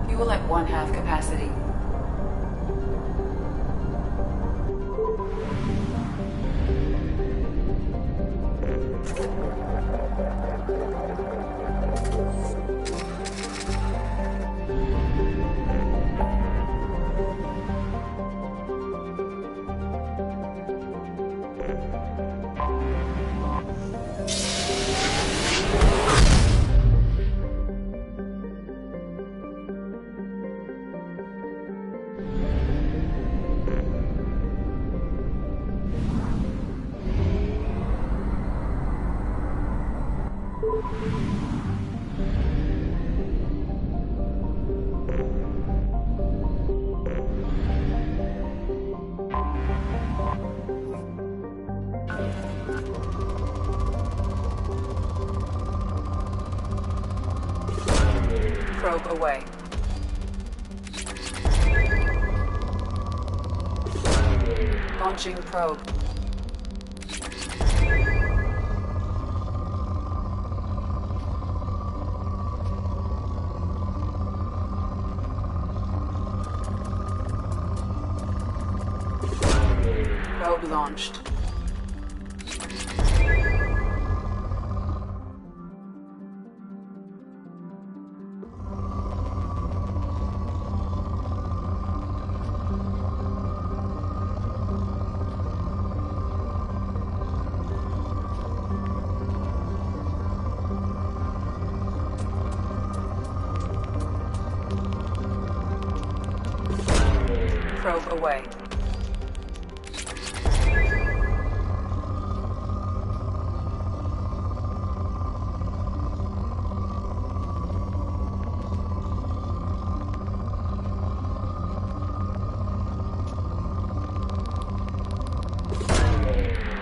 Fuel at 1/2 capacity. Probe away. Launching probe. Probe launched. Probe away.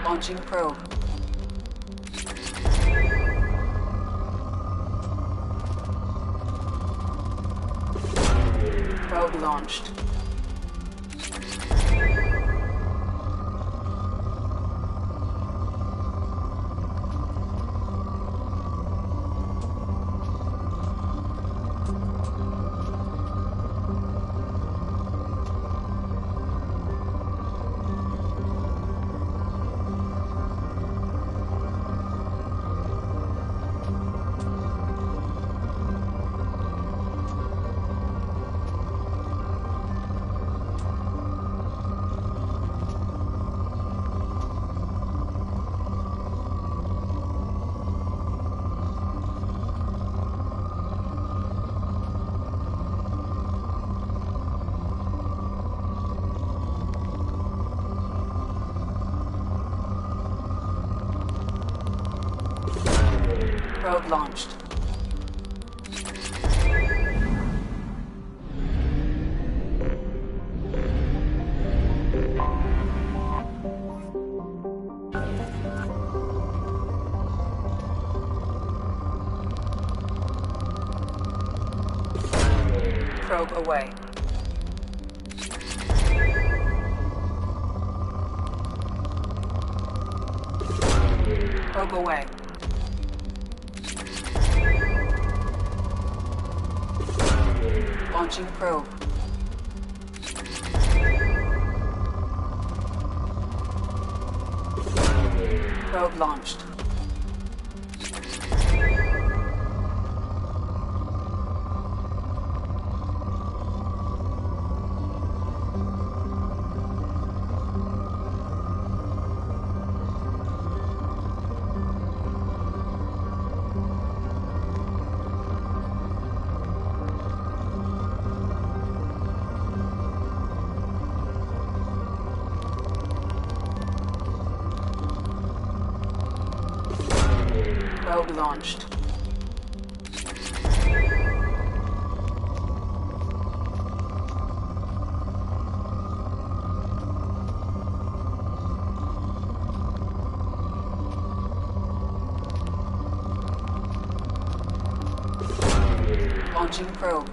Launching probe. Probe launched. Probe launched. Probe away. Probe away. Launching probe. Probe launched. Probe launched. Launching probe.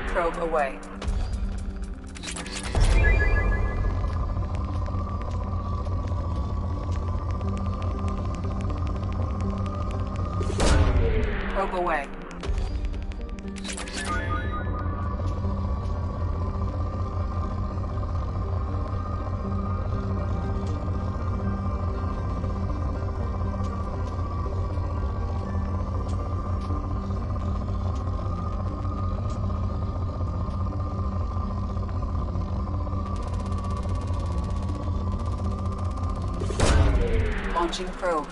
Probe away. Probe away. Launching probe.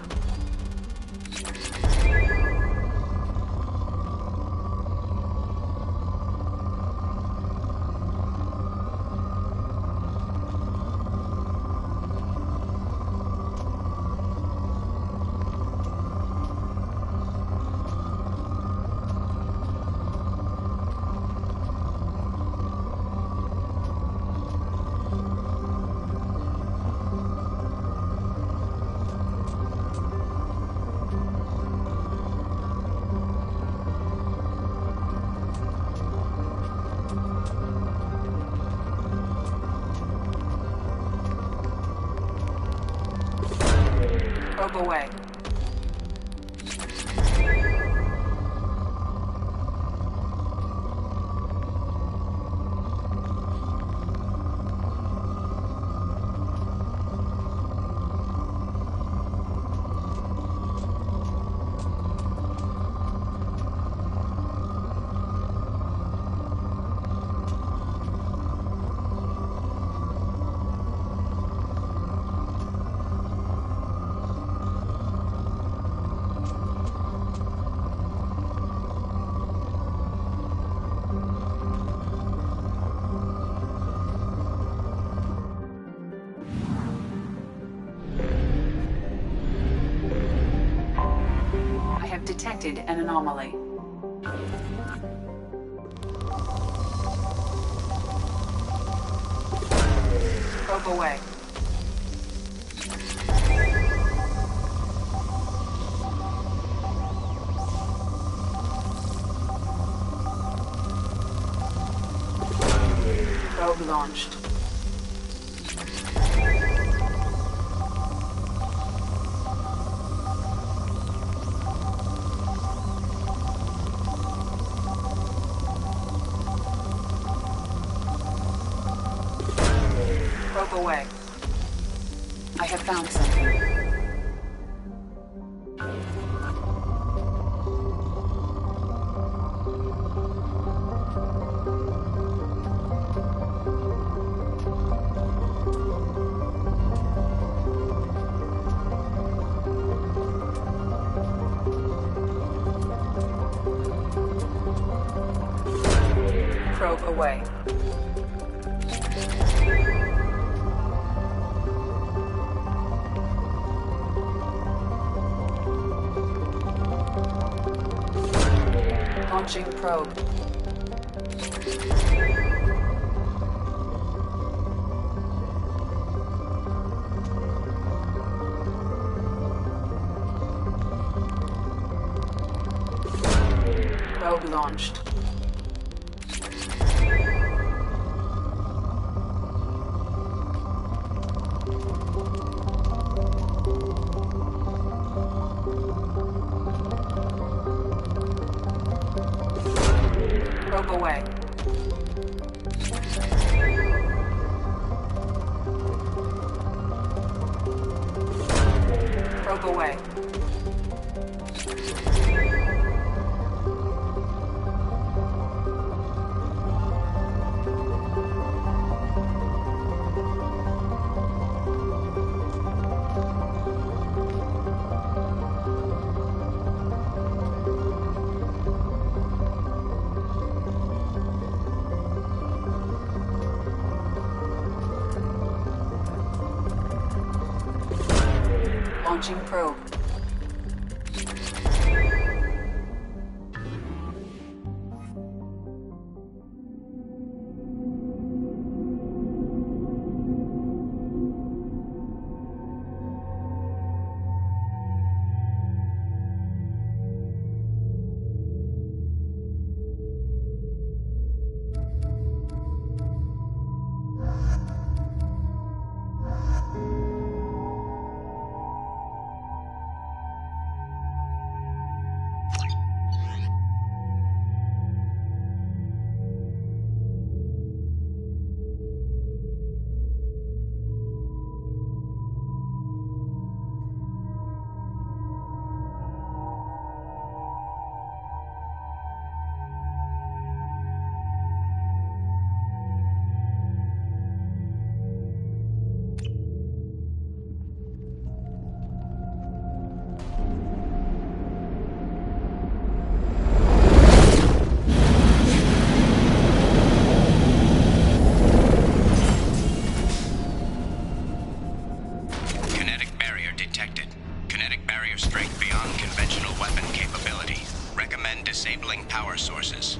Probe away. I have detected an anomaly. Probe away. Probe launched. Probe away. I have found something. Probe away. Launching probe. Probe launched. Probe away. Probe away. Launching probe. Disabling power sources.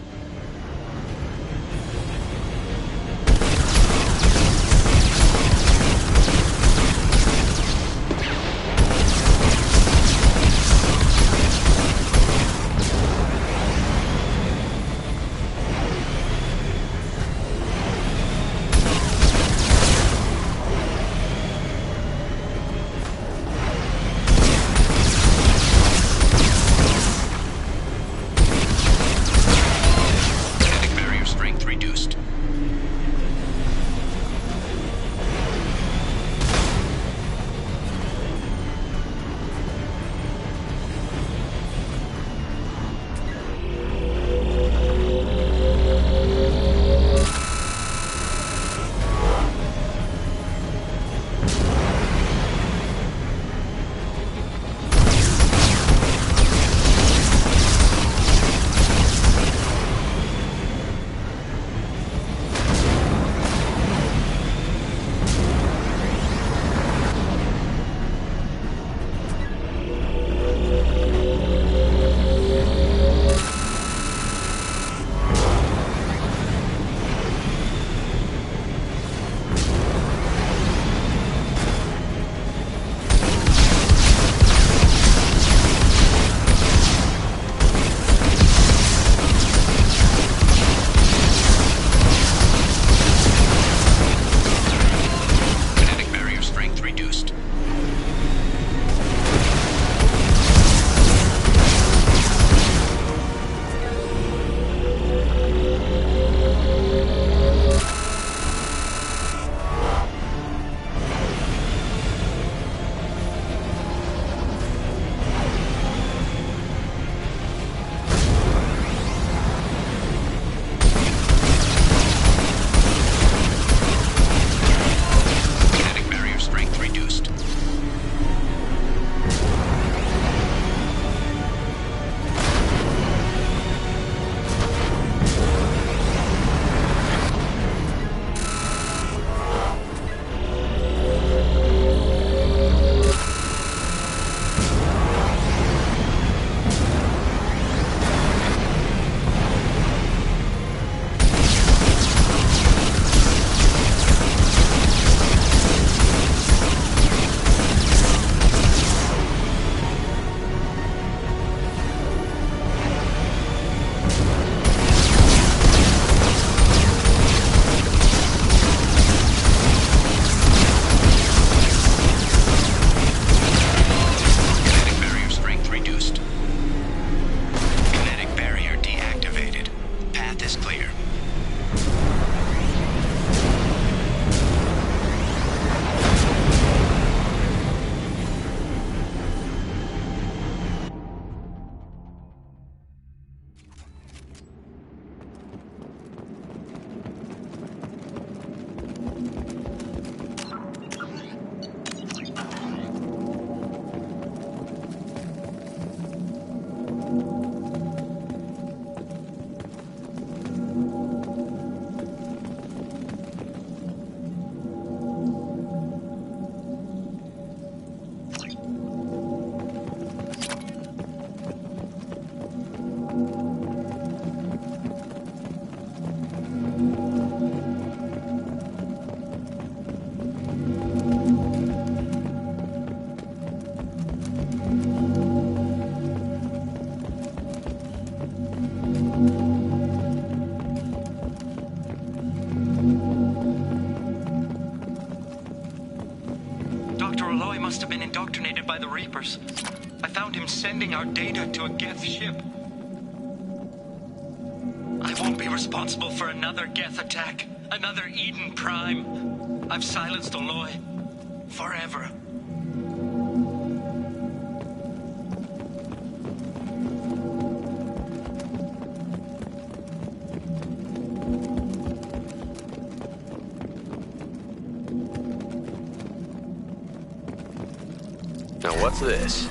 Aloy must have been indoctrinated by the Reapers. I found him sending our data to a Geth ship. I won't be responsible for another Geth attack. Another Eden Prime. I've silenced Aloy. Forever. Now what's this?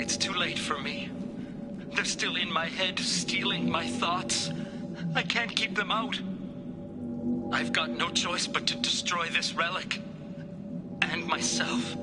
It's too late for me. They're still in my head, stealing my thoughts. I can't keep them out. I've got no choice but to destroy this relic. And myself.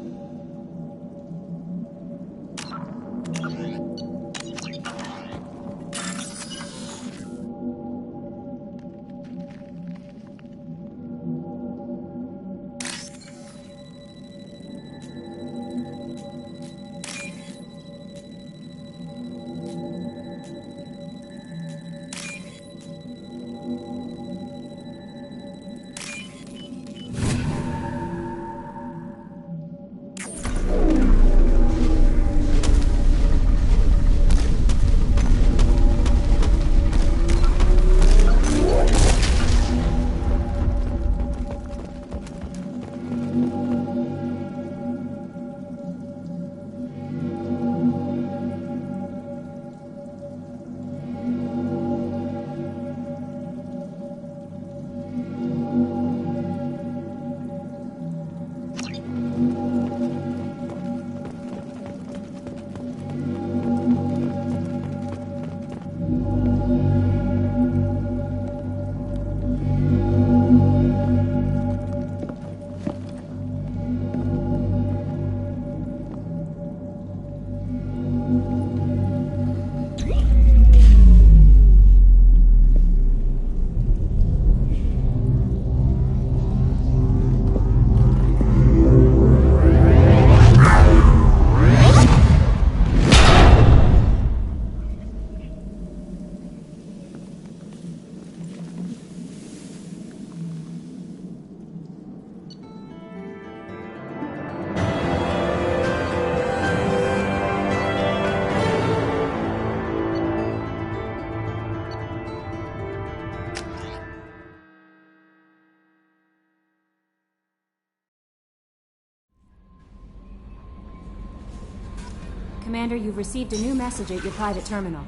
Commander, you've received a new message at your private terminal.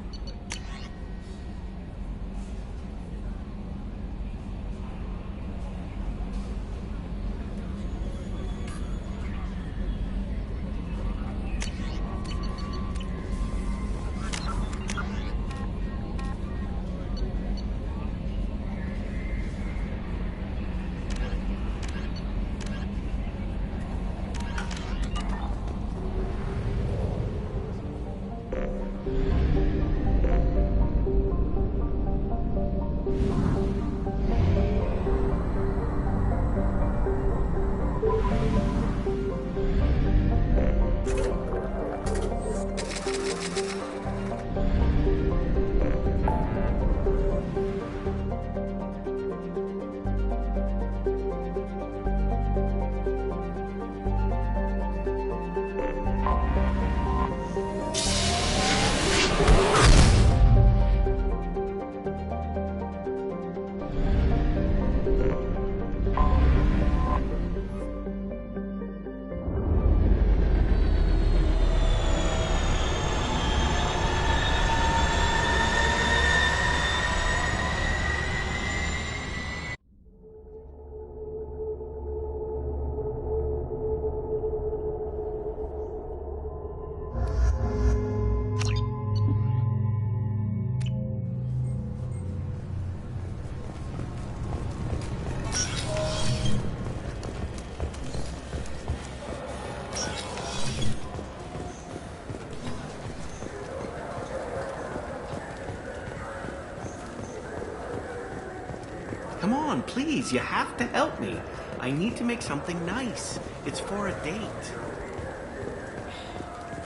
Come on, please, you have to help me. I need to make something nice. It's for a date.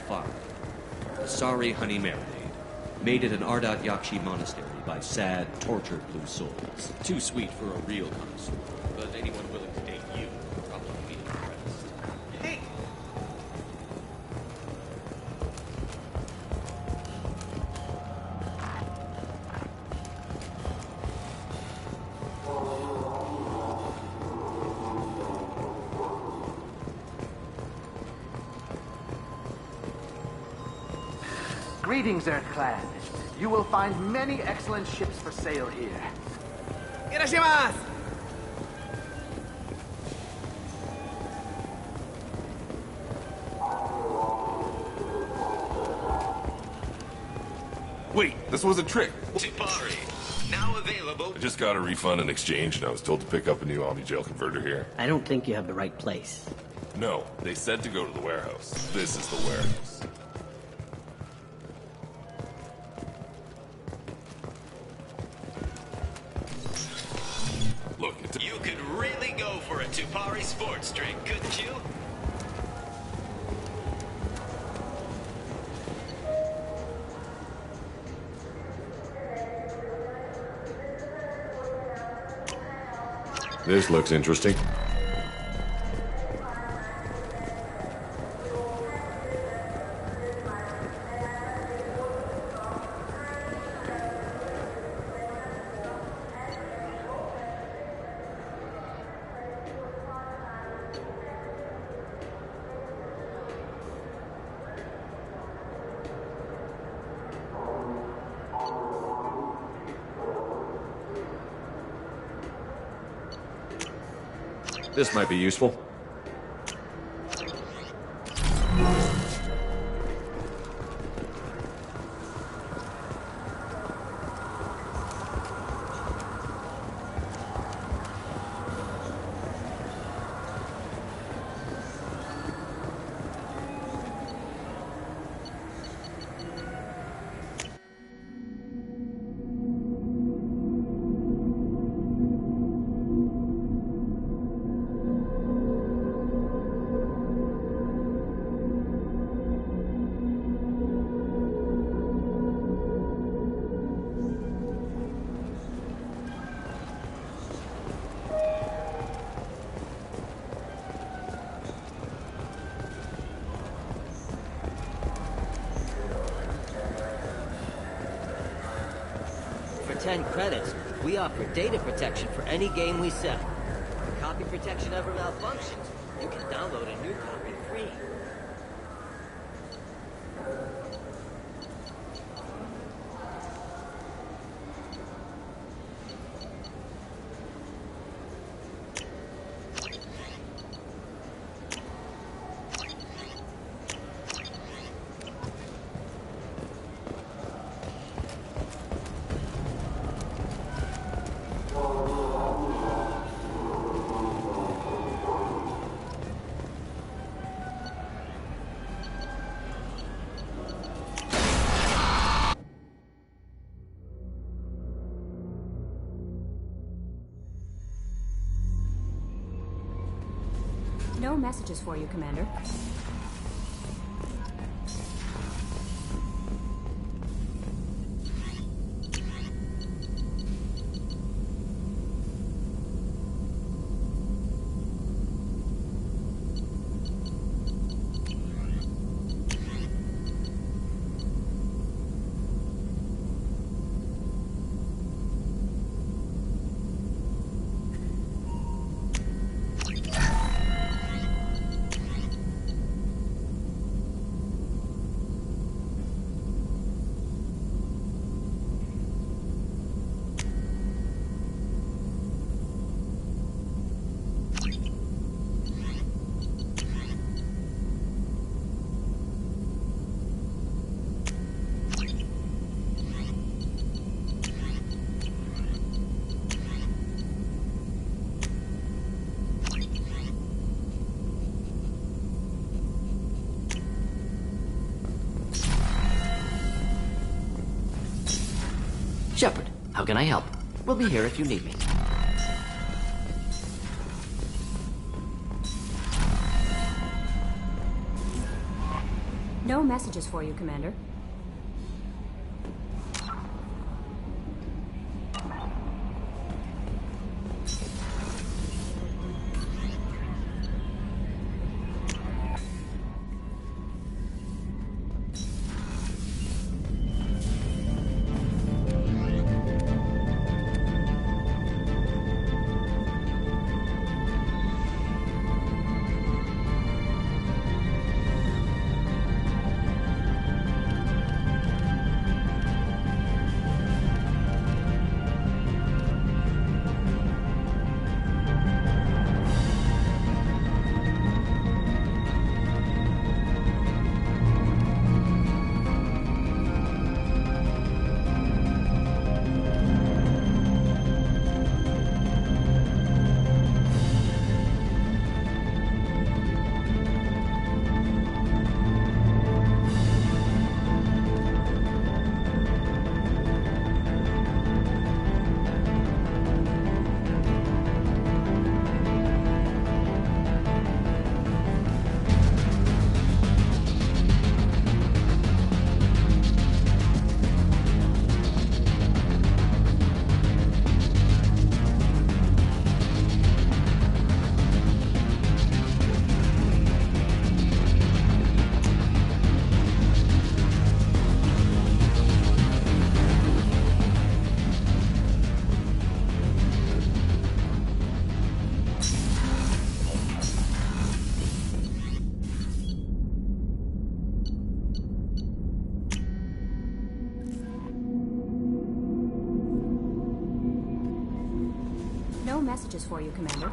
Fine. Sorry, Honey Marinade. Made at an Ardat Yakshi monastery by sad, tortured blue souls. Too sweet for a real connoisseur. But anyone willing to date you would probably be impressed. Hey! Greetings, Earth Clan. You will find many excellent ships for sale here. Irashimasu! Wait, this was a trick. Tipari, now available. I just got a refund in exchange, and I was told to pick up a new Omni Jail converter here. I don't think you have the right place. No, they said to go to the warehouse. This is the warehouse. for a Tupari sports drink, couldn't you? This looks interesting. This might be useful. For 10 credits, we offer data protection for any game we sell. If copy protection ever malfunctions, you can download a new copy free. No messages for you, Commander. Shepard, how can I help? We'll be here if you need me. No messages for you, Commander. messages for you, Commander.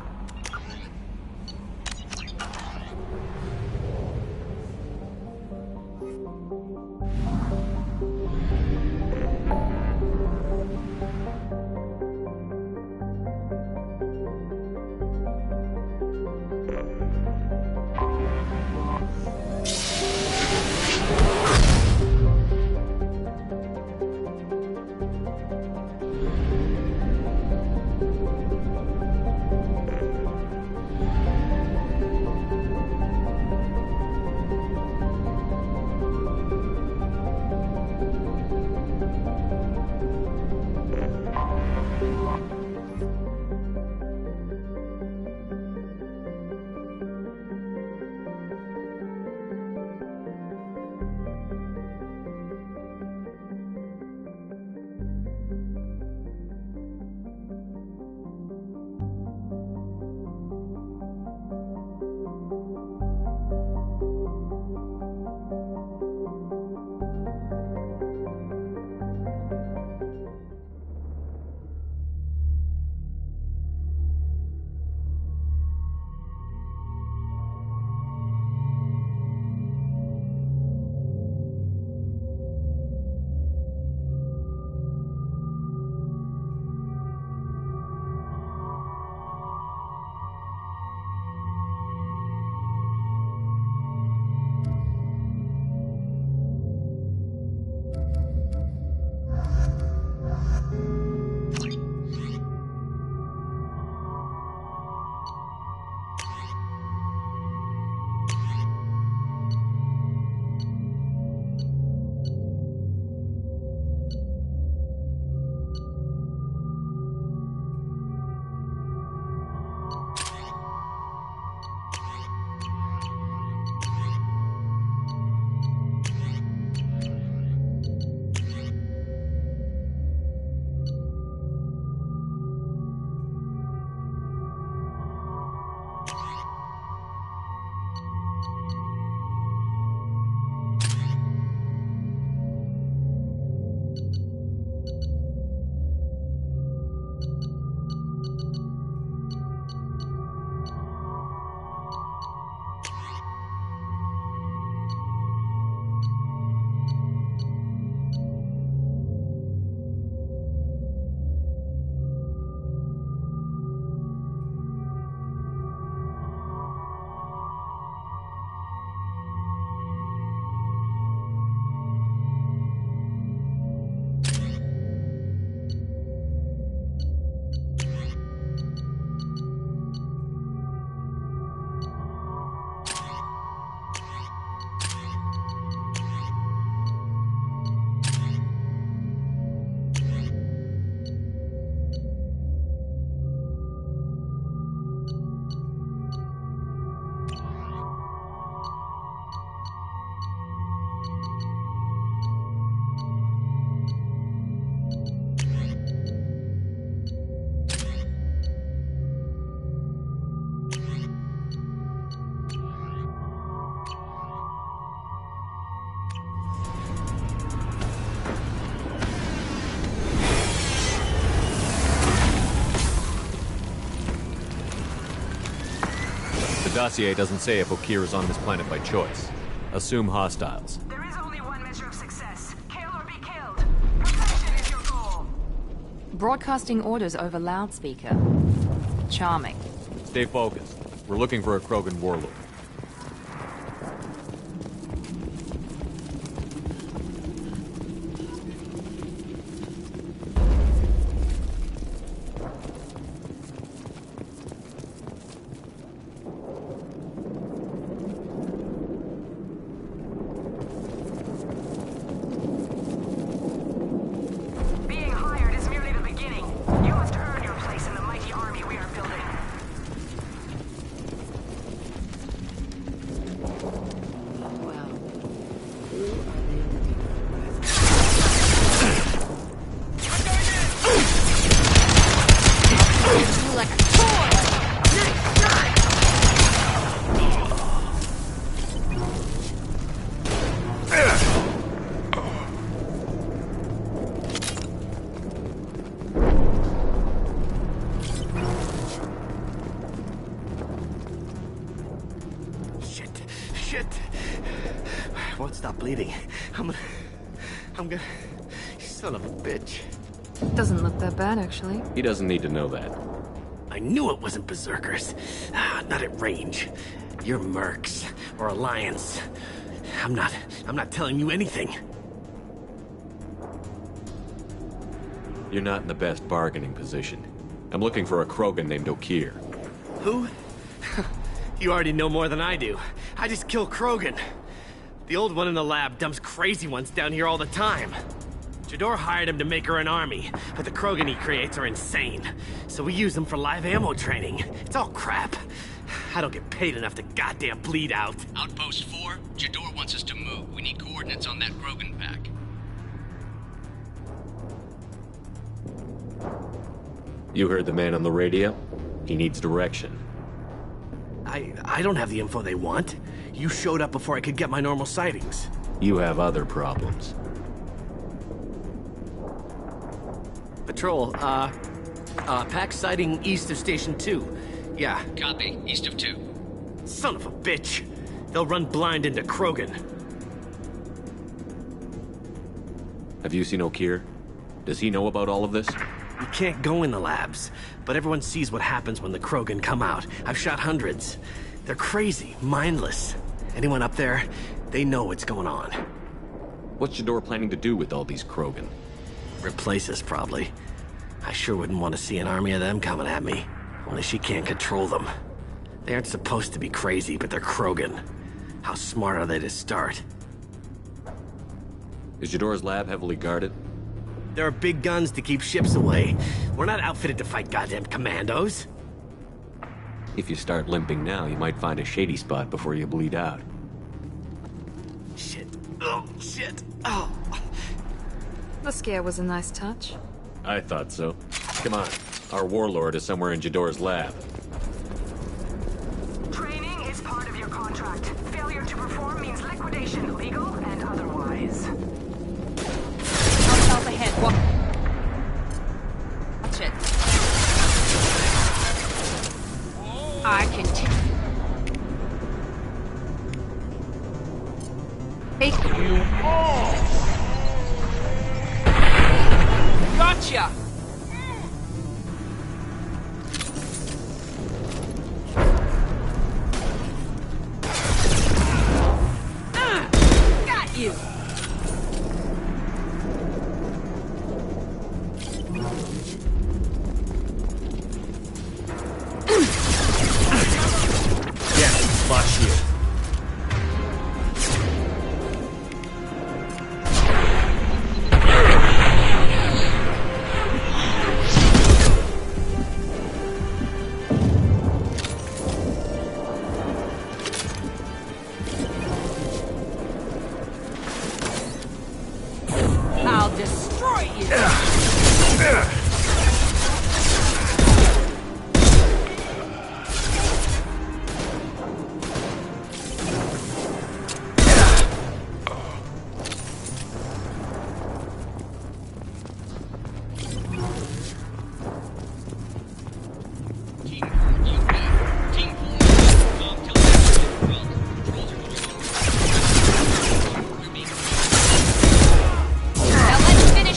The dossier doesn't say if Okeer is on this planet by choice. Assume hostiles. There is only one measure of success. Kill or be killed. Perfection is your goal. Broadcasting orders over loudspeaker. Charming. Stay focused. We're looking for a Krogan warlord. Being hired is merely the beginning. You must earn your place in the mighty army we are building. bleeding. I'm gonna... Son of a bitch. Doesn't look that bad, actually. He doesn't need to know that. I knew it wasn't Berserkers. Not at range. You're Mercs, or Alliance. I'm not telling you anything. You're not in the best bargaining position. I'm looking for a Krogan named Okeer. Who? You already know more than I do. I just kill Krogan. The old one in the lab dumps crazy ones down here all the time. Jador hired him to make her an army, but the Krogan he creates are insane. So we use them for live ammo training. It's all crap. I don't get paid enough to goddamn bleed out. Outpost 4, Jador wants us to move. We need coordinates on that Krogan pack. You heard the man on the radio? He needs direction. I don't have the info they want. You showed up before I could get my normal sightings. You have other problems. Patrol, pack sighting east of Station 2. Yeah. Copy. East of 2. Son of a bitch. They'll run blind into Krogan. Have you seen Okeer? Does he know about all of this? You can't go in the labs, but everyone sees what happens when the Krogan come out. I've shot hundreds. They're crazy, mindless. Anyone up there, they know what's going on. What's Jador planning to do with all these Krogan? Replace us, probably. I sure wouldn't want to see an army of them coming at me. Only she can't control them. They aren't supposed to be crazy, but they're Krogan. How smart are they to start? Is Jador's lab heavily guarded? There are big guns to keep ships away. We're not outfitted to fight goddamn commandos. If you start limping now, you might find a shady spot before you bleed out. Shit. Oh, shit. Oh. The scare was a nice touch. I thought so. Come on. Our warlord is somewhere in Jador's lab. Training is part of your contract. Failure to perform means liquidation, legal and otherwise. Hostiles ahead. Watch it. I can take you all. Gotcha. Got you. Flush you. I'll destroy you.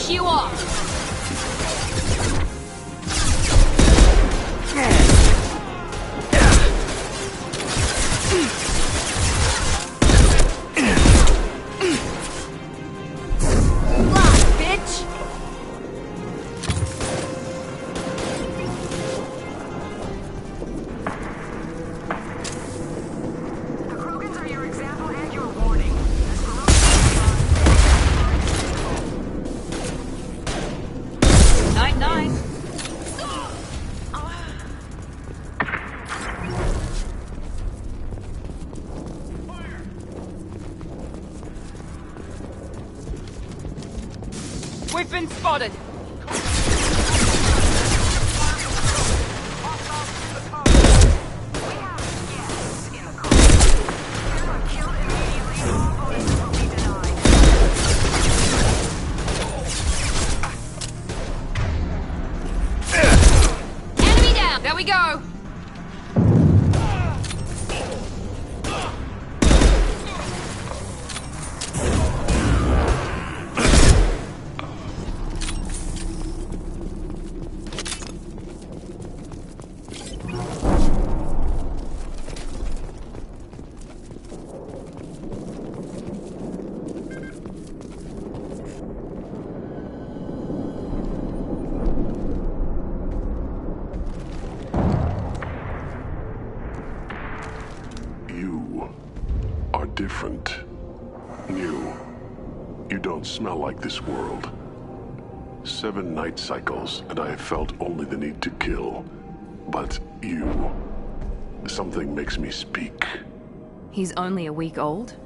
You off. Bitch. The Krogans are your example and your warning. Night-night. We've been spotted. Enemy down. There we go. don't smell like this world. 7 night cycles, and I have felt only the need to kill. But you... something makes me speak. He's only a week old?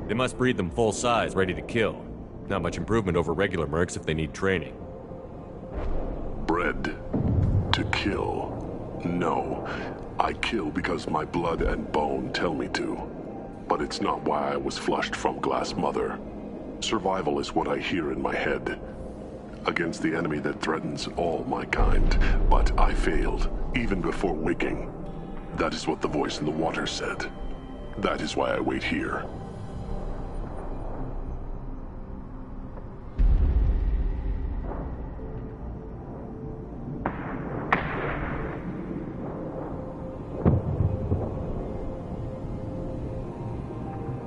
They must breed them full size, ready to kill. Not much improvement over regular mercs if they need training. Bred to kill. No. I kill because my blood and bone tell me to. But it's not why I was flushed from Glass Mother. Survival is what I hear in my head. Against the enemy that threatens all my kind. But I failed, even before waking. That is what the voice in the water said. That is why I wait here.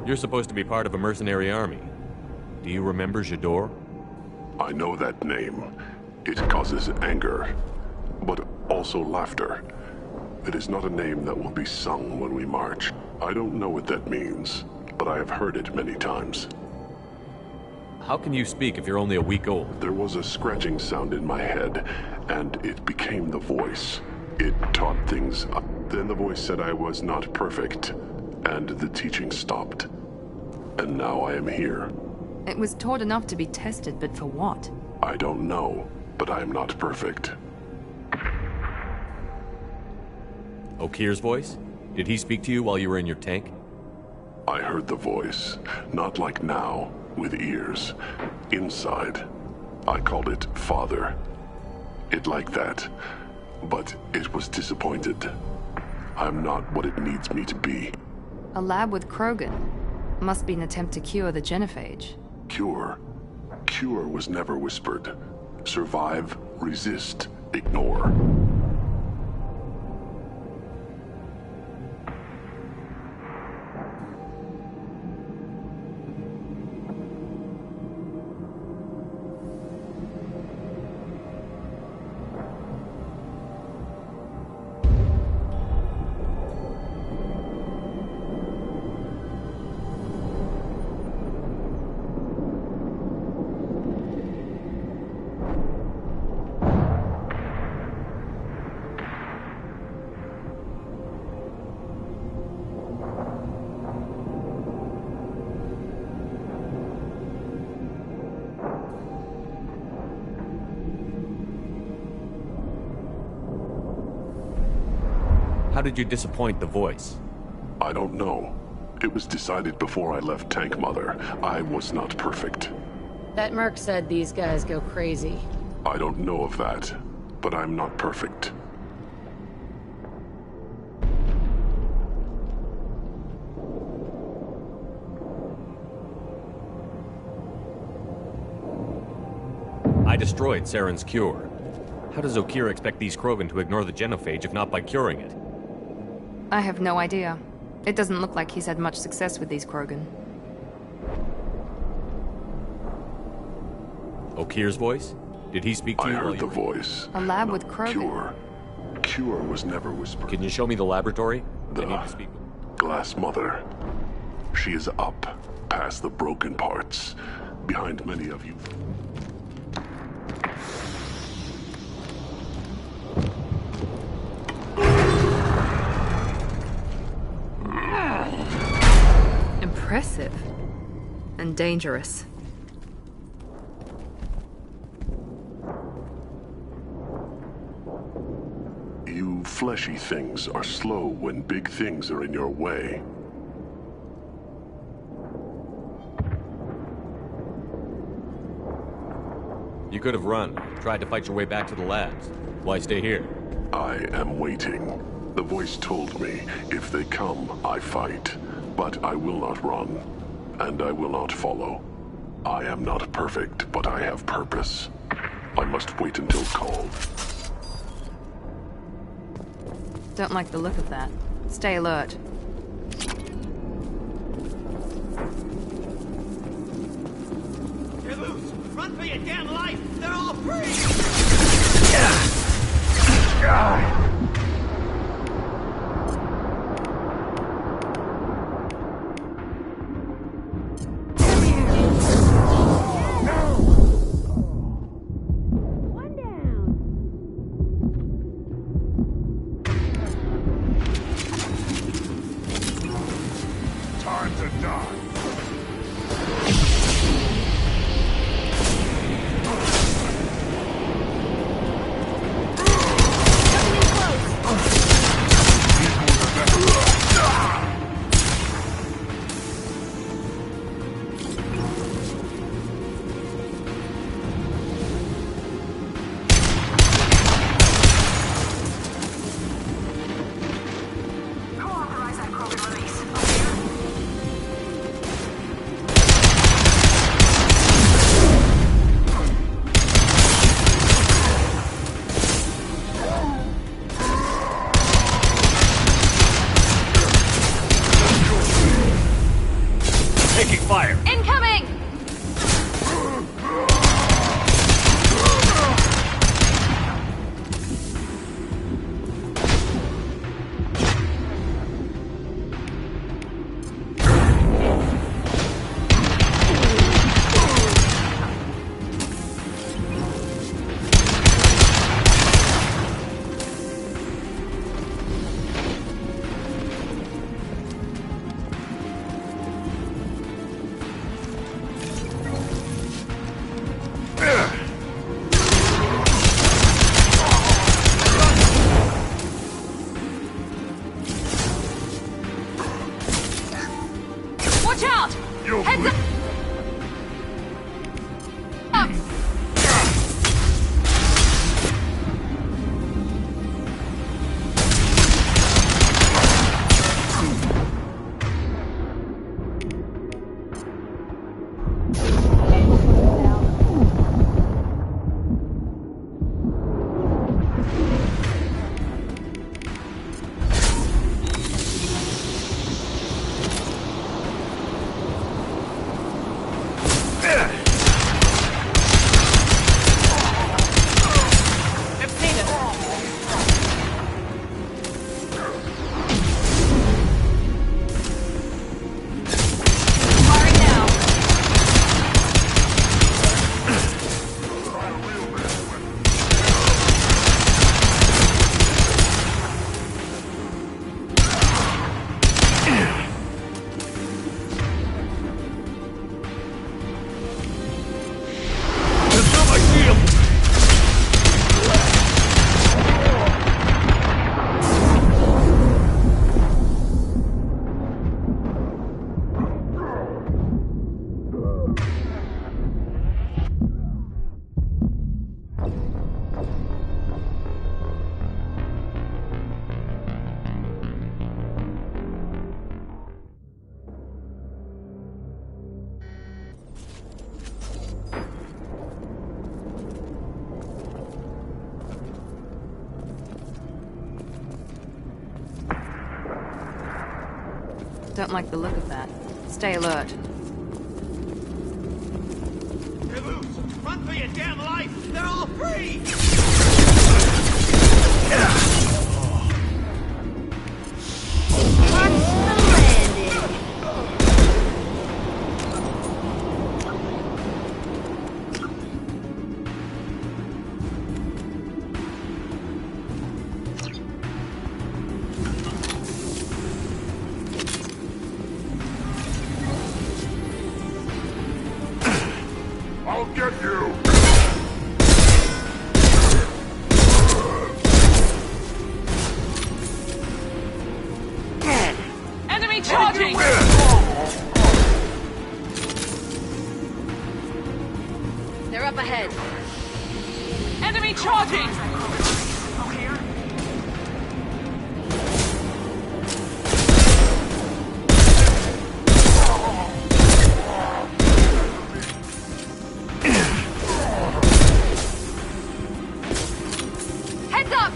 You're supposed to be part of a mercenary army. Do you remember J'dor? I know that name. It causes anger, but also laughter. It is not a name that will be sung when we march. I don't know what that means, but I have heard it many times. How can you speak if you're only a week old? There was a scratching sound in my head, and it became the voice. It taught things up. Then the voice said I was not perfect, and the teaching stopped. And now I am here. It was taught enough to be tested, but for what? I don't know, but I am not perfect. Okir's voice? Did he speak to you while you were in your tank? I heard the voice, not like now, with ears. Inside. I called it Father. It like that, but it was disappointed. I'm not what it needs me to be. A lab with Krogan. Must be an attempt to cure the genophage. Cure? Cure was never whispered. Survive, resist, ignore. How did you disappoint the voice? I don't know. It was decided before I left Tank Mother. I was not perfect. That merc said these guys go crazy. I don't know of that, but I'm not perfect. I destroyed Saren's cure. How does Okir expect these Krogan to ignore the genophage if not by curing it? I have no idea. It doesn't look like he's had much success with these Krogan. Okir's voice? Did he speak to you? I heard the voice. A lab with Krogan. Cure. Cure was never whispered. Can you show me the laboratory? I need to speak with Glass Mother. She is up, past the broken parts, behind many of you. Impressive. And dangerous. You fleshy things are slow when big things are in your way. You could have run, tried to fight your way back to the labs. Why stay here? I am waiting. The voice told me, if they come, I fight. But I will not run, and I will not follow. I am not perfect, but I have purpose. I must wait until called. Don't like the look of that. Stay alert. for your damn life! They're all free! Time to die. Co-authorize that Krogan release. Taking fire. Incoming! Watch out! Heads up! Don't like the look of that. Stay alert. They're loose! Run for your damn life! They're all free! I'll get you! Enemy charging! They're up ahead. Enemy charging! Heads up!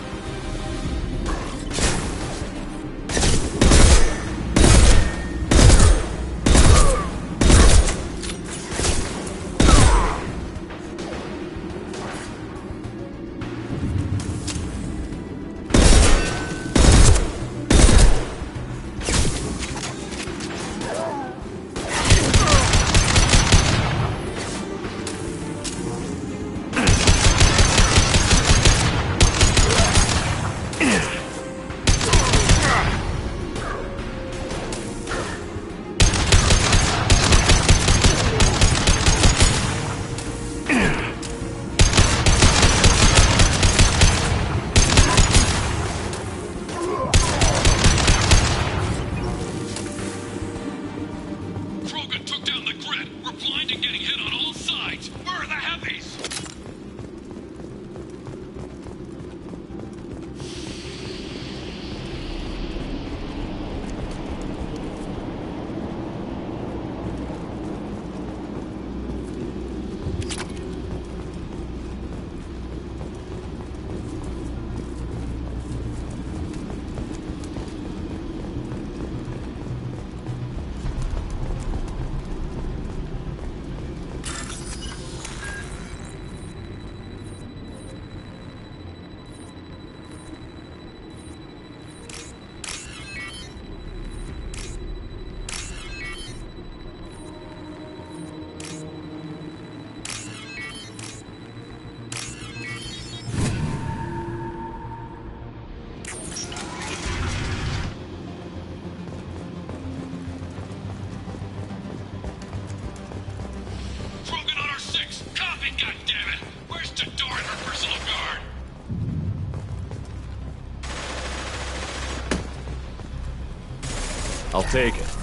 I'll take it.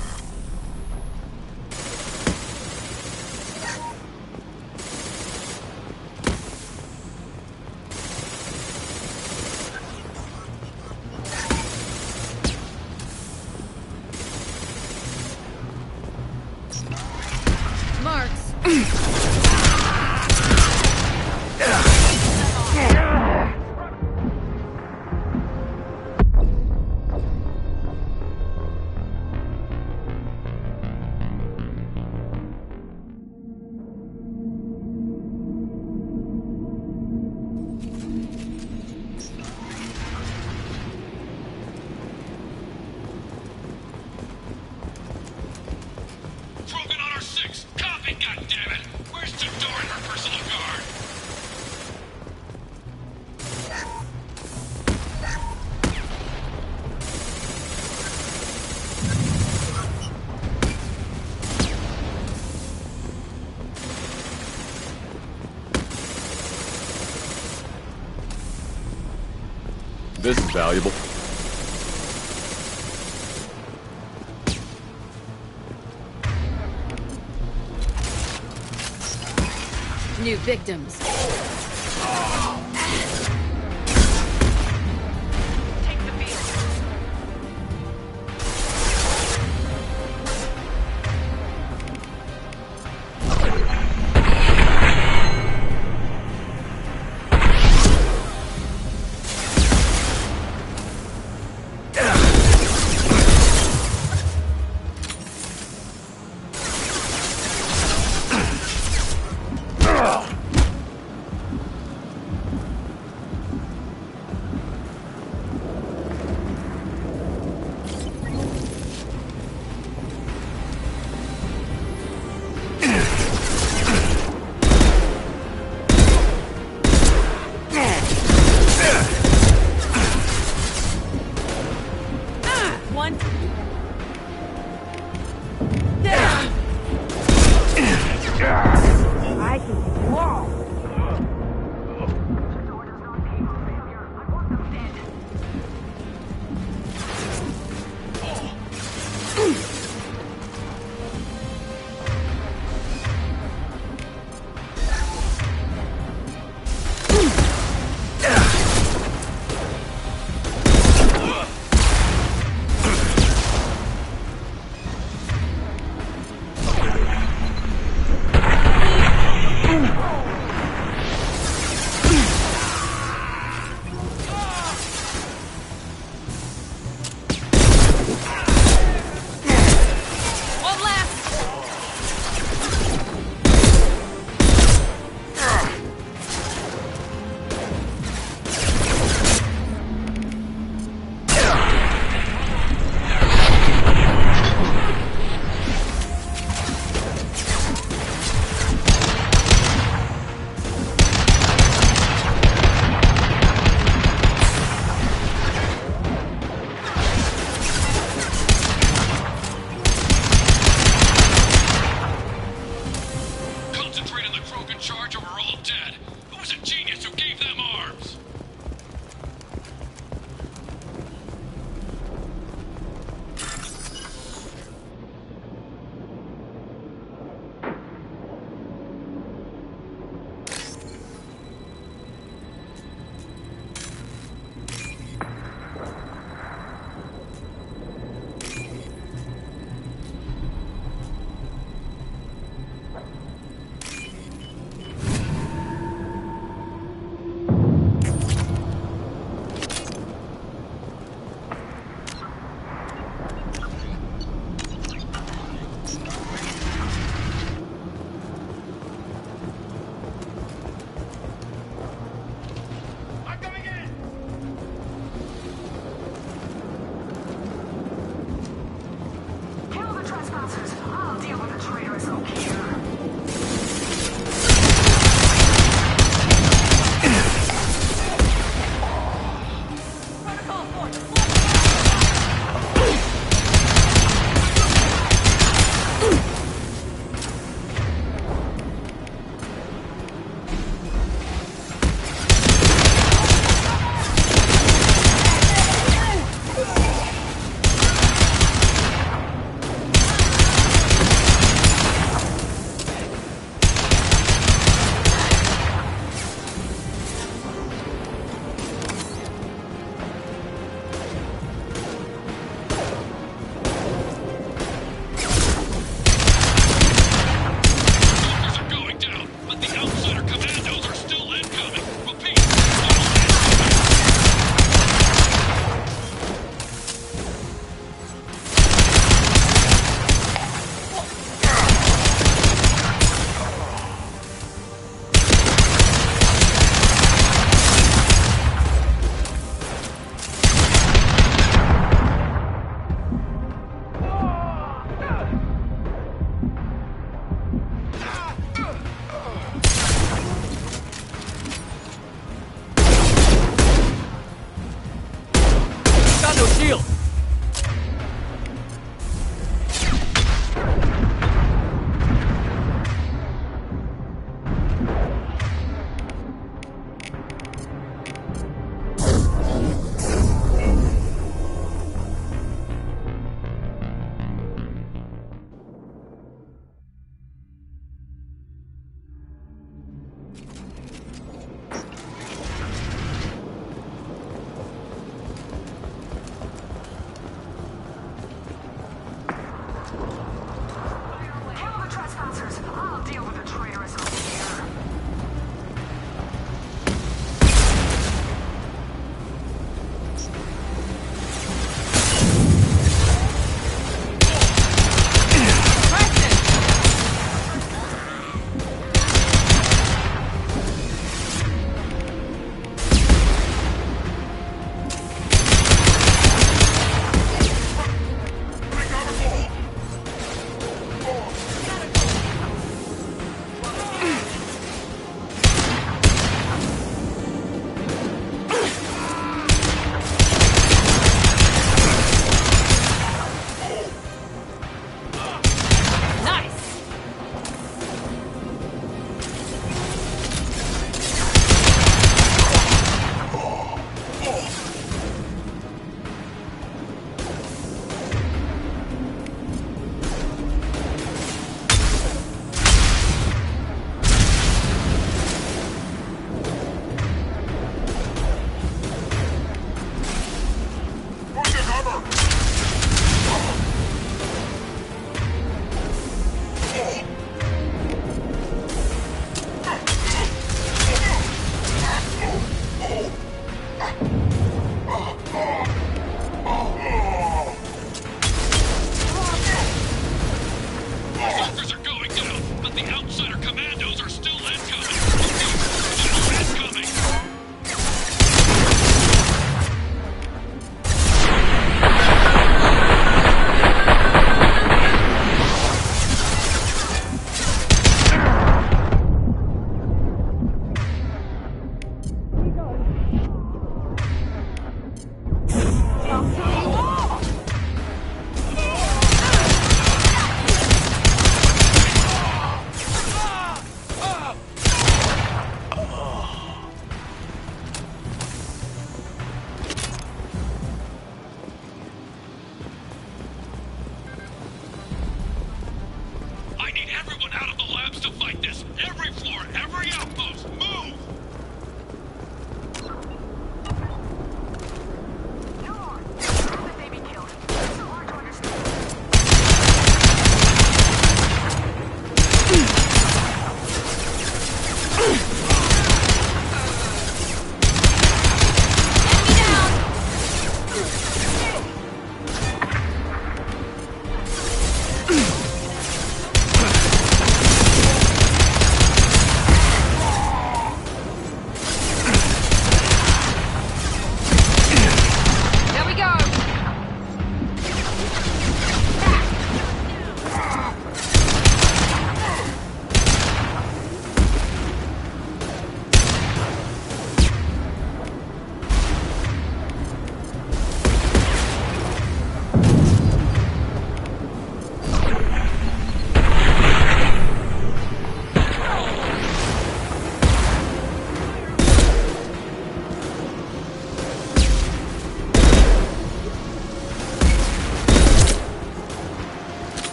This is valuable. New victims.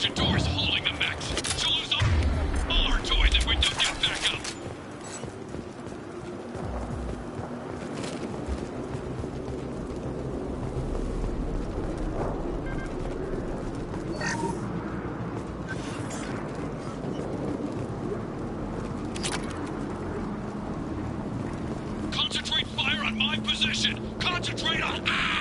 Jador's hauling the mechs. She'll lose all her toys if we don't get back up. Concentrate fire on my position! Concentrate on... Ah!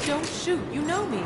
Don't shoot, you know me.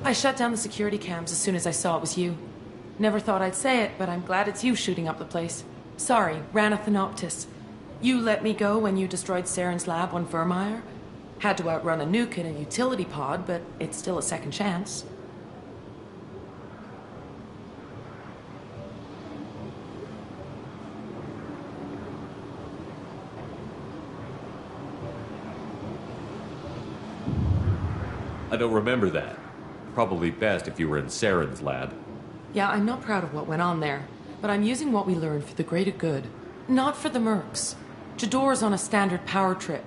I shut down the security cams as soon as I saw it was you. Never thought I'd say it, but I'm glad it's you shooting up the place. Sorry, Ranna Thanoptis. You let me go when you destroyed Saren's lab on Vermeer. Had to outrun a nuke in a utility pod, but it's still a second chance. I don't remember that. Probably best if you were in Saren's lab. Yeah, I'm not proud of what went on there, but I'm using what we learned for the greater good. Not for the mercs. Jador's on a standard power trip.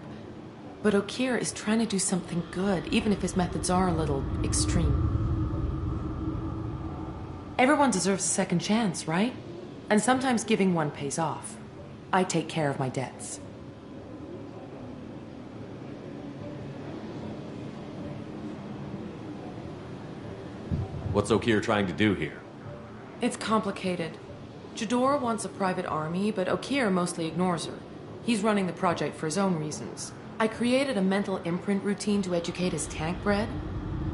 But Okeer is trying to do something good, even if his methods are a little extreme. Everyone deserves a second chance, right? And sometimes giving one pays off. I take care of my debts. What's Okeer trying to do here? It's complicated. Jador wants a private army, but Okeer mostly ignores her. He's running the project for his own reasons. I created a mental imprint routine to educate his tank bred.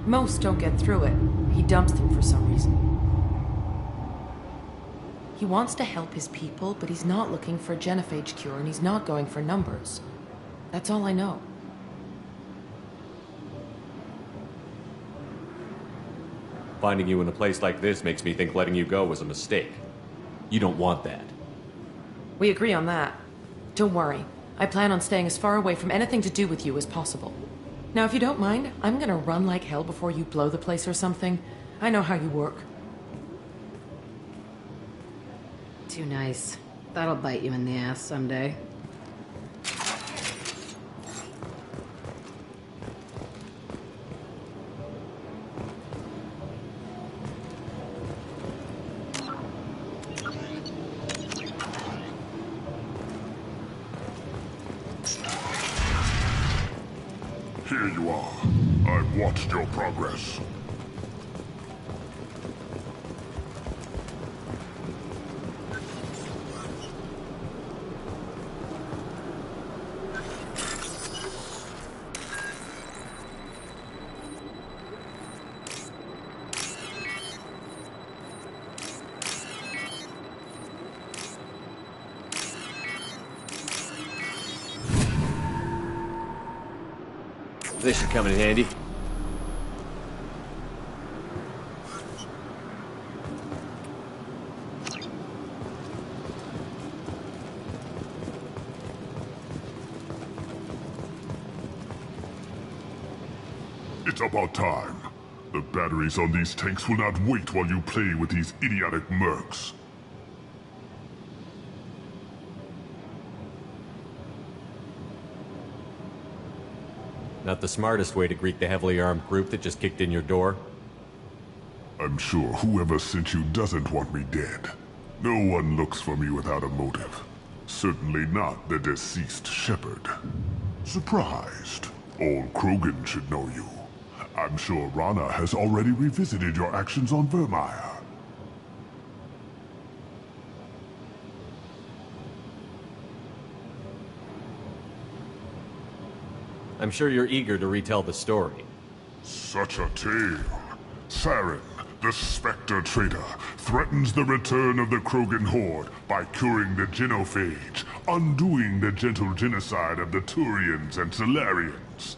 Most don't get through it. He dumps them for some reason. He wants to help his people, but he's not looking for a genophage cure, and he's not going for numbers. That's all I know. Finding you in a place like this makes me think letting you go was a mistake. You don't want that. We agree on that. Don't worry. I plan on staying as far away from anything to do with you as possible. Now, if you don't mind, I'm gonna run like hell before you blow the place or something. I know how you work. Too nice. That'll bite you in the ass someday. Here you are. I've watched your progress. This should come in handy. It's about time. The batteries on these tanks will not wait while you play with these idiotic mercs. Not the smartest way to greet the heavily armed group that just kicked in your door. I'm sure whoever sent you doesn't want me dead. No one looks for me without a motive. Certainly not the deceased Shepard. Surprised. Old Krogan should know you. I'm sure Ranna has already revisited your actions on Vermeer. I'm sure you're eager to retell the story. Such a tale. Saren, the Spectre traitor, threatens the return of the Krogan horde by curing the genophage, undoing the gentle genocide of the Turians and Solarians.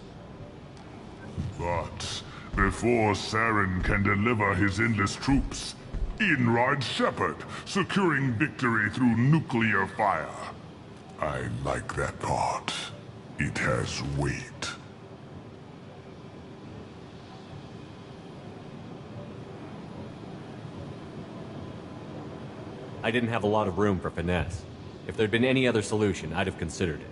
But before Saren can deliver his endless troops, in rides Shepard, securing victory through nuclear fire. I like that part. It has weight. I didn't have a lot of room for finesse. If there'd been any other solution, I'd have considered it.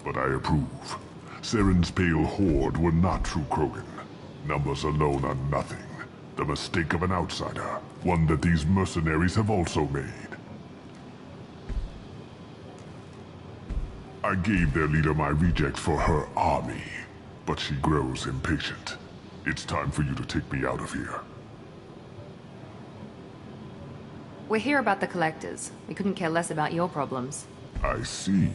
But I approve. Saren's pale horde were not true Krogan. Numbers alone are nothing. The mistake of an outsider. One that these mercenaries have also made. I gave their leader my rejects for her army, but she grows impatient. It's time for you to take me out of here. We're here about the Collectors. We couldn't care less about your problems. I see.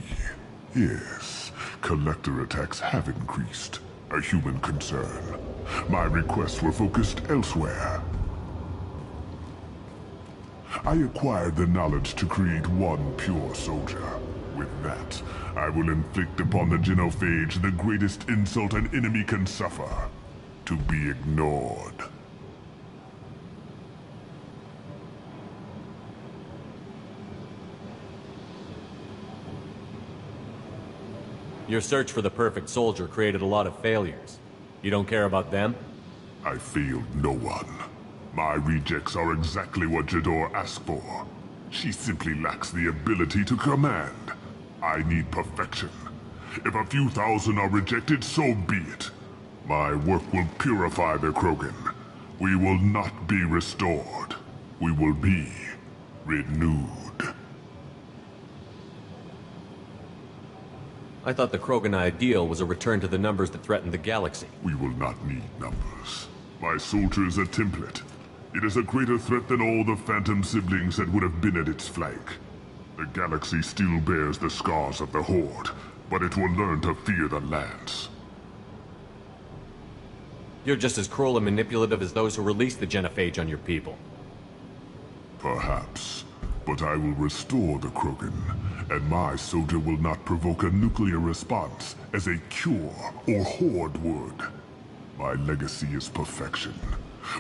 Yes, Collector attacks have increased. A human concern. My requests were focused elsewhere. I acquired the knowledge to create one pure soldier. With that, I will inflict upon the Genophage the greatest insult an enemy can suffer. To be ignored. Your search for the perfect soldier created a lot of failures. You don't care about them? I failed no one. My rejects are exactly what Jedore asked for. She simply lacks the ability to command. I need perfection. If a few thousand are rejected, so be it. My work will purify the Krogan. We will not be restored. We will be renewed. I thought the Krogan ideal was a return to the numbers that threatened the galaxy. We will not need numbers. My soldier is a template. It is a greater threat than all the Phantom siblings that would have been at its flank. The galaxy still bears the scars of the Horde, but it will learn to fear the Lance. You're just as cruel and manipulative as those who released the Genophage on your people. Perhaps. But I will restore the Krogan, and my soldier will not provoke a nuclear response as a cure or Horde would. My legacy is perfection,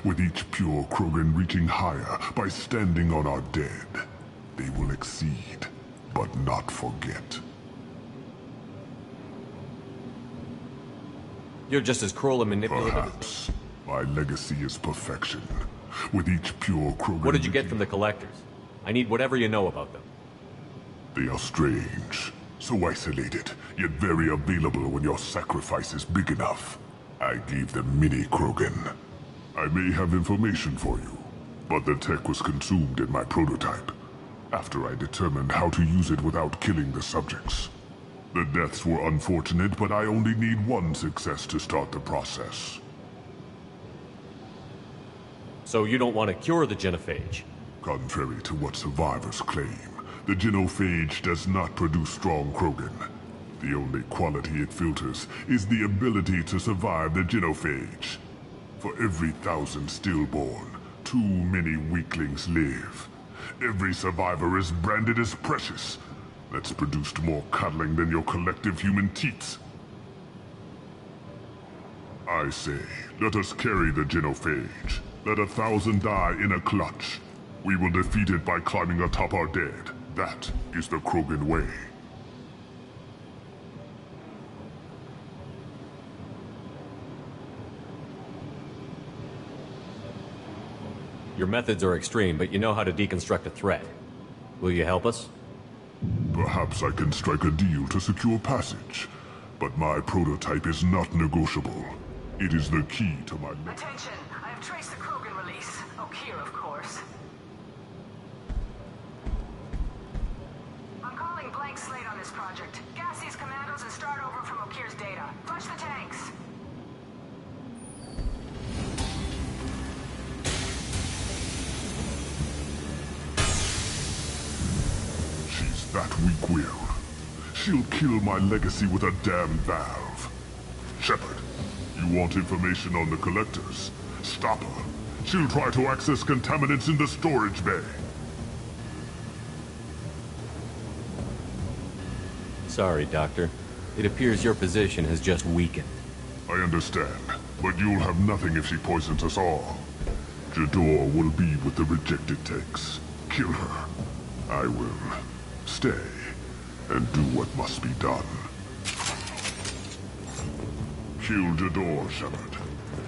with each pure Krogan reaching higher by standing on our dead. They will exceed, but not forget. You're just as cruel and manipulative. Perhaps. My legacy is perfection, with each pure Krogan. What did you get from the Collectors? I need whatever you know about them. They are strange, so isolated, yet very available when your sacrifice is big enough. I gave them mini Krogan. I may have information for you, but the tech was consumed in my prototype, after I determined how to use it without killing the subjects. The deaths were unfortunate, but I only need one success to start the process. So you don't want to cure the Genophage? Contrary to what survivors claim, the Genophage does not produce strong Krogan. The only quality it filters is the ability to survive the Genophage. For every 1,000 stillborn, too many weaklings live. Every survivor is branded as precious. That's produced more cuddling than your collective human teats. I say, let us carry the Genophage. Let 1,000 die in a clutch. We will defeat it by climbing atop our dead. That is the Krogan way. Your methods are extreme, but you know how to deconstruct a threat. Will you help us? Perhaps I can strike a deal to secure passage. But my prototype is not negotiable. It is the key to my... Attention! I have traced the Krogan release. Okeer, of course. I'm calling blank slate on this project. Gas these commandos and start over from Okeer's data. Flush the tanks. She's that weak-willed. She'll kill my legacy with a damn valve. Shepard, you want information on the Collectors? Stop her. She'll try to access contaminants in the storage bay. Sorry, Doctor. It appears your position has just weakened. I understand, but you'll have nothing if she poisons us all. Jedore will be with the rejected tanks. Kill her. I will stay and do what must be done. Kill Jedore, Shepard.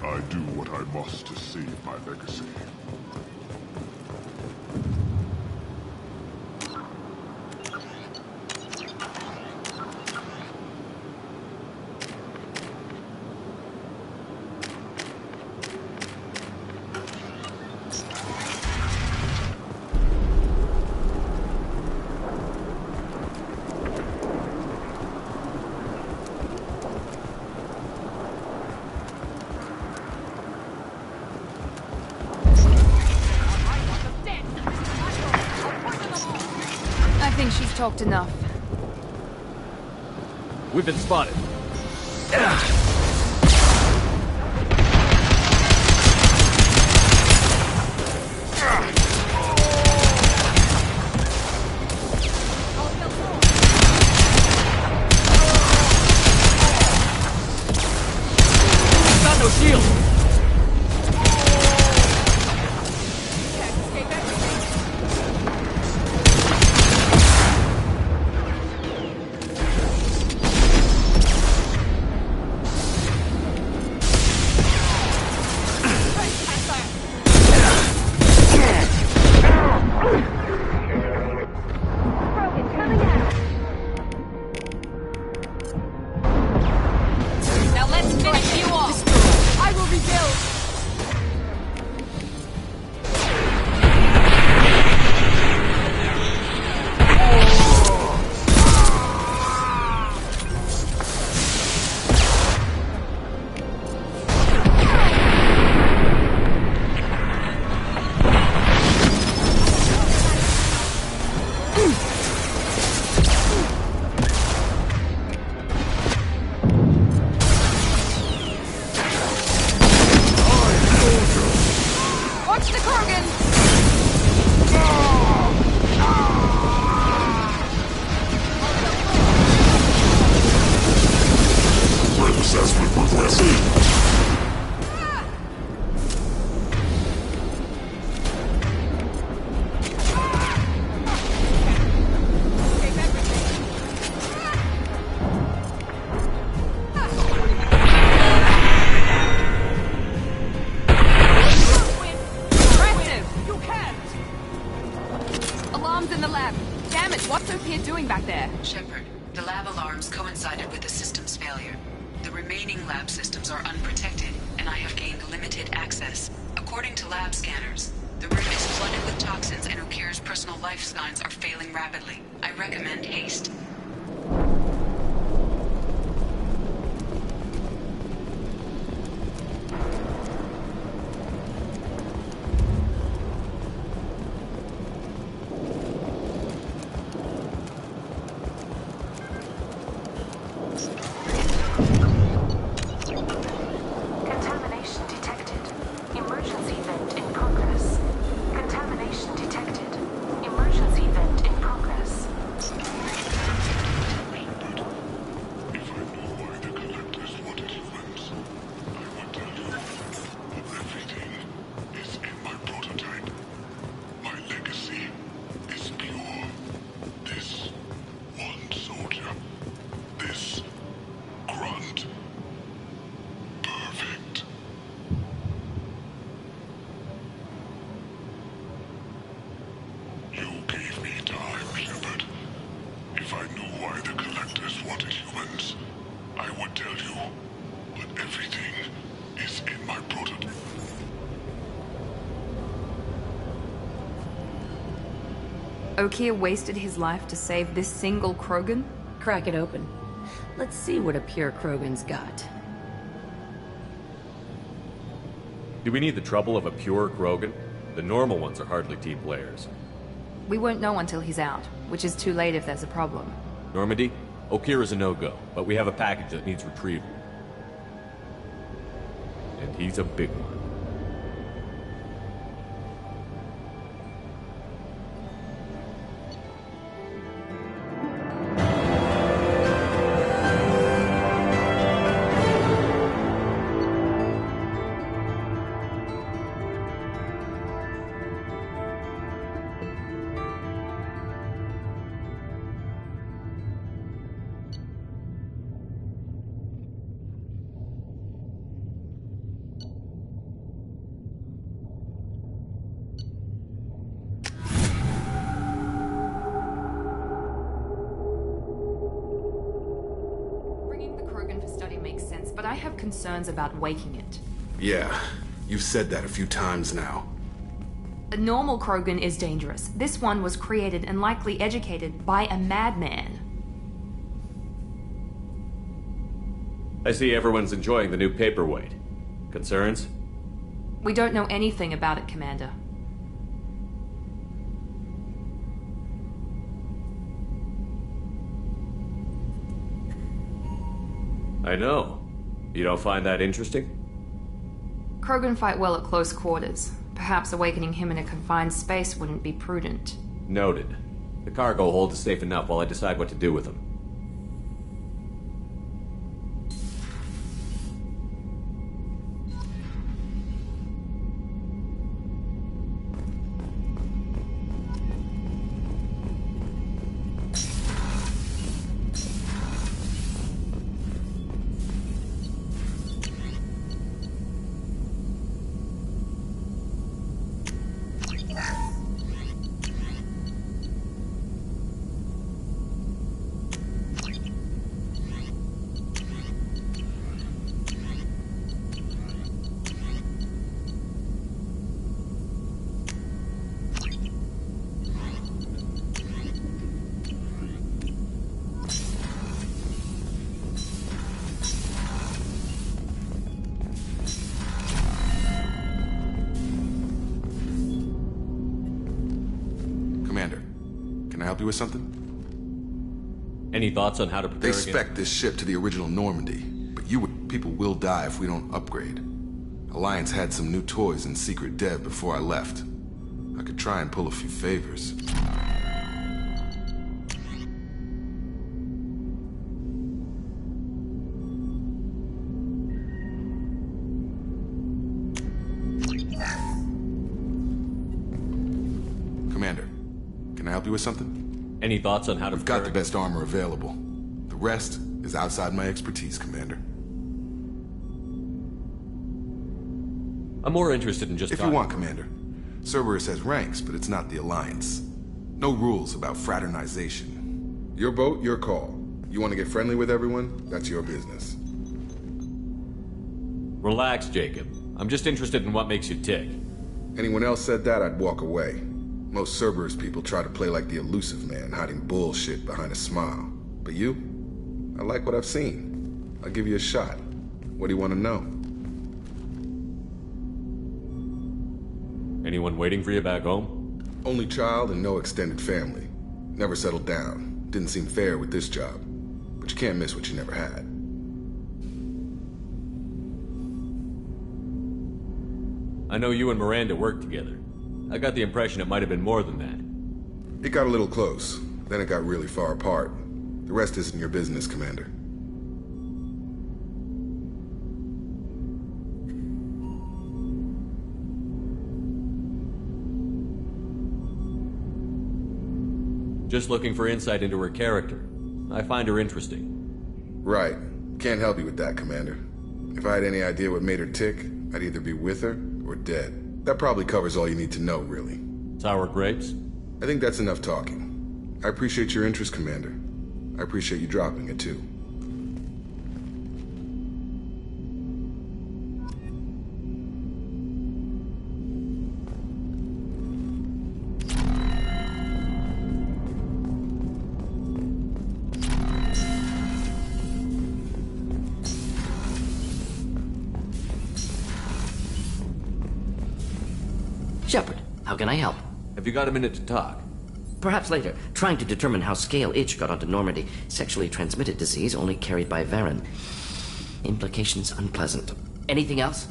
I do what I must to save my legacy. think she's talked enough. We've been spotted. Got no shield! Now let's finish you off! I will rebuild! Watch the Krogan! Threat assessment progressing. Impressive! You can't! Alarms in the lab. Damn it, what's Ophir doing back there? Shepard, the lab alarms coincided with the system's failure. The remaining lab systems are unprotected, and I have gained limited access. According to lab scanners, the room is flooded with toxins and Okir's personal life signs are failing rapidly. I recommend haste. Contamination detected. Emergency vent in progress. Contamination detected. Emergency vent in progress. Okir wasted his life to save this single Krogan? Crack it open. Let's see what a pure Krogan's got. Do we need the trouble of a pure Krogan? The normal ones are hardly team players. We won't know until he's out, which is too late if there's a problem. Normandy, Okir is a no-go, but we have a package that needs retrieval. And he's a big one. But I have concerns about waking it. Yeah, you've said that a few times now. A normal Krogan is dangerous. This one was created and likely educated by a madman. I see everyone's enjoying the new paperweight. Concerns? We don't know anything about it, Commander. I know. You don't find that interesting? Krogan fight well at close quarters. Perhaps awakening him in a confined space wouldn't be prudent. Noted. The cargo hold is safe enough while I decide what to do with him. With something? Any thoughts on how to prepare They spec this ship to the original Normandy, but people will die if we don't upgrade. Alliance had some new toys in secret dev before I left. I could try and pull a few favors. Commander, can I help you with something? Any thoughts on how to... We've got the best armor available. The rest is outside my expertise, Commander. I'm more interested in just... If you want, Commander. Cerberus has ranks, but it's not the Alliance. No rules about fraternization. Your boat, your call. You want to get friendly with everyone? That's your business. Relax, Jacob. I'm just interested in what makes you tick. Anyone else said that, I'd walk away. Most Cerberus people try to play like the elusive man, hiding bullshit behind a smile. But you? I like what I've seen. I'll give you a shot. What do you want to know? Anyone waiting for you back home? Only child and no extended family. Never settled down. Didn't seem fair with this job. But you can't miss what you never had. I know you and Miranda worked together. I got the impression it might have been more than that. It got a little close. Then it got really far apart. The rest isn't your business, Commander. Just looking for insight into her character. I find her interesting. Right. Can't help you with that, Commander. If I had any idea what made her tick, I'd either be with her or dead. That probably covers all you need to know, really. Sour grapes? I think that's enough talking. I appreciate your interest, Commander. I appreciate you dropping it, too. Shepard, how can I help? Have you got a minute to talk? Perhaps later. Trying to determine how Scale Itch got onto Normandy. Sexually transmitted disease only carried by Varen. Implications unpleasant. Anything else?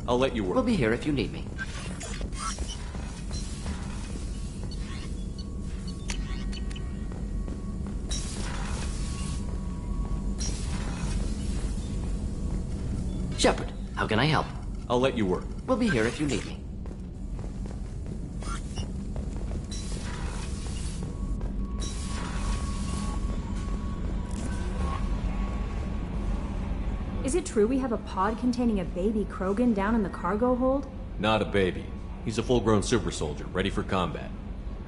I'll let you work. We'll be here if you need me. Shepard, how can I help? I'll let you work. We'll be here if you need me. Is it true we have a pod containing a baby Krogan down in the cargo hold? Not a baby. He's a full-grown super soldier, ready for combat.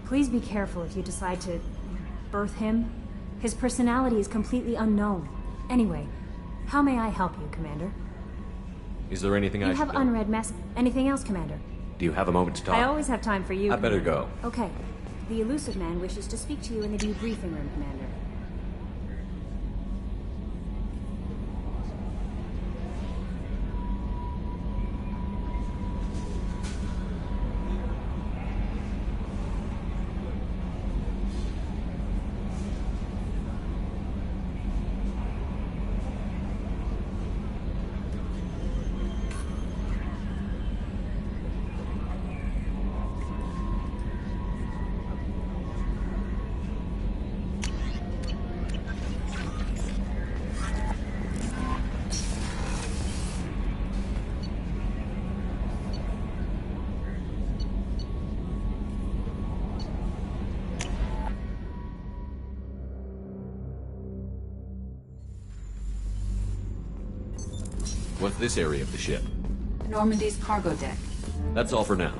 Please be careful if you decide to birth him. His personality is completely unknown. Anyway, how may I help you, Commander? Is there anything I should You have know? unread mess. Anything else, Commander? Do you have a moment to talk? I always have time for you. I better go. Okay. The elusive man wishes to speak to you in the debriefing room, Commander. What's this area of the ship? Normandy's cargo deck. That's all for now.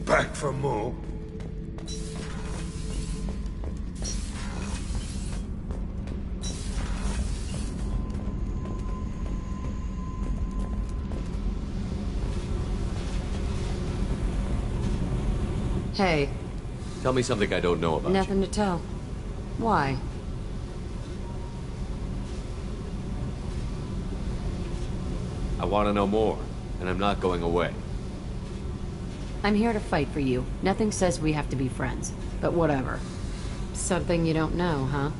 Back for more? Hey. Tell me something I don't know about Nothing to tell. Why? I want to know more, and I'm not going away. I'm here to fight for you. Nothing says we have to be friends, but whatever. Something you don't know, huh?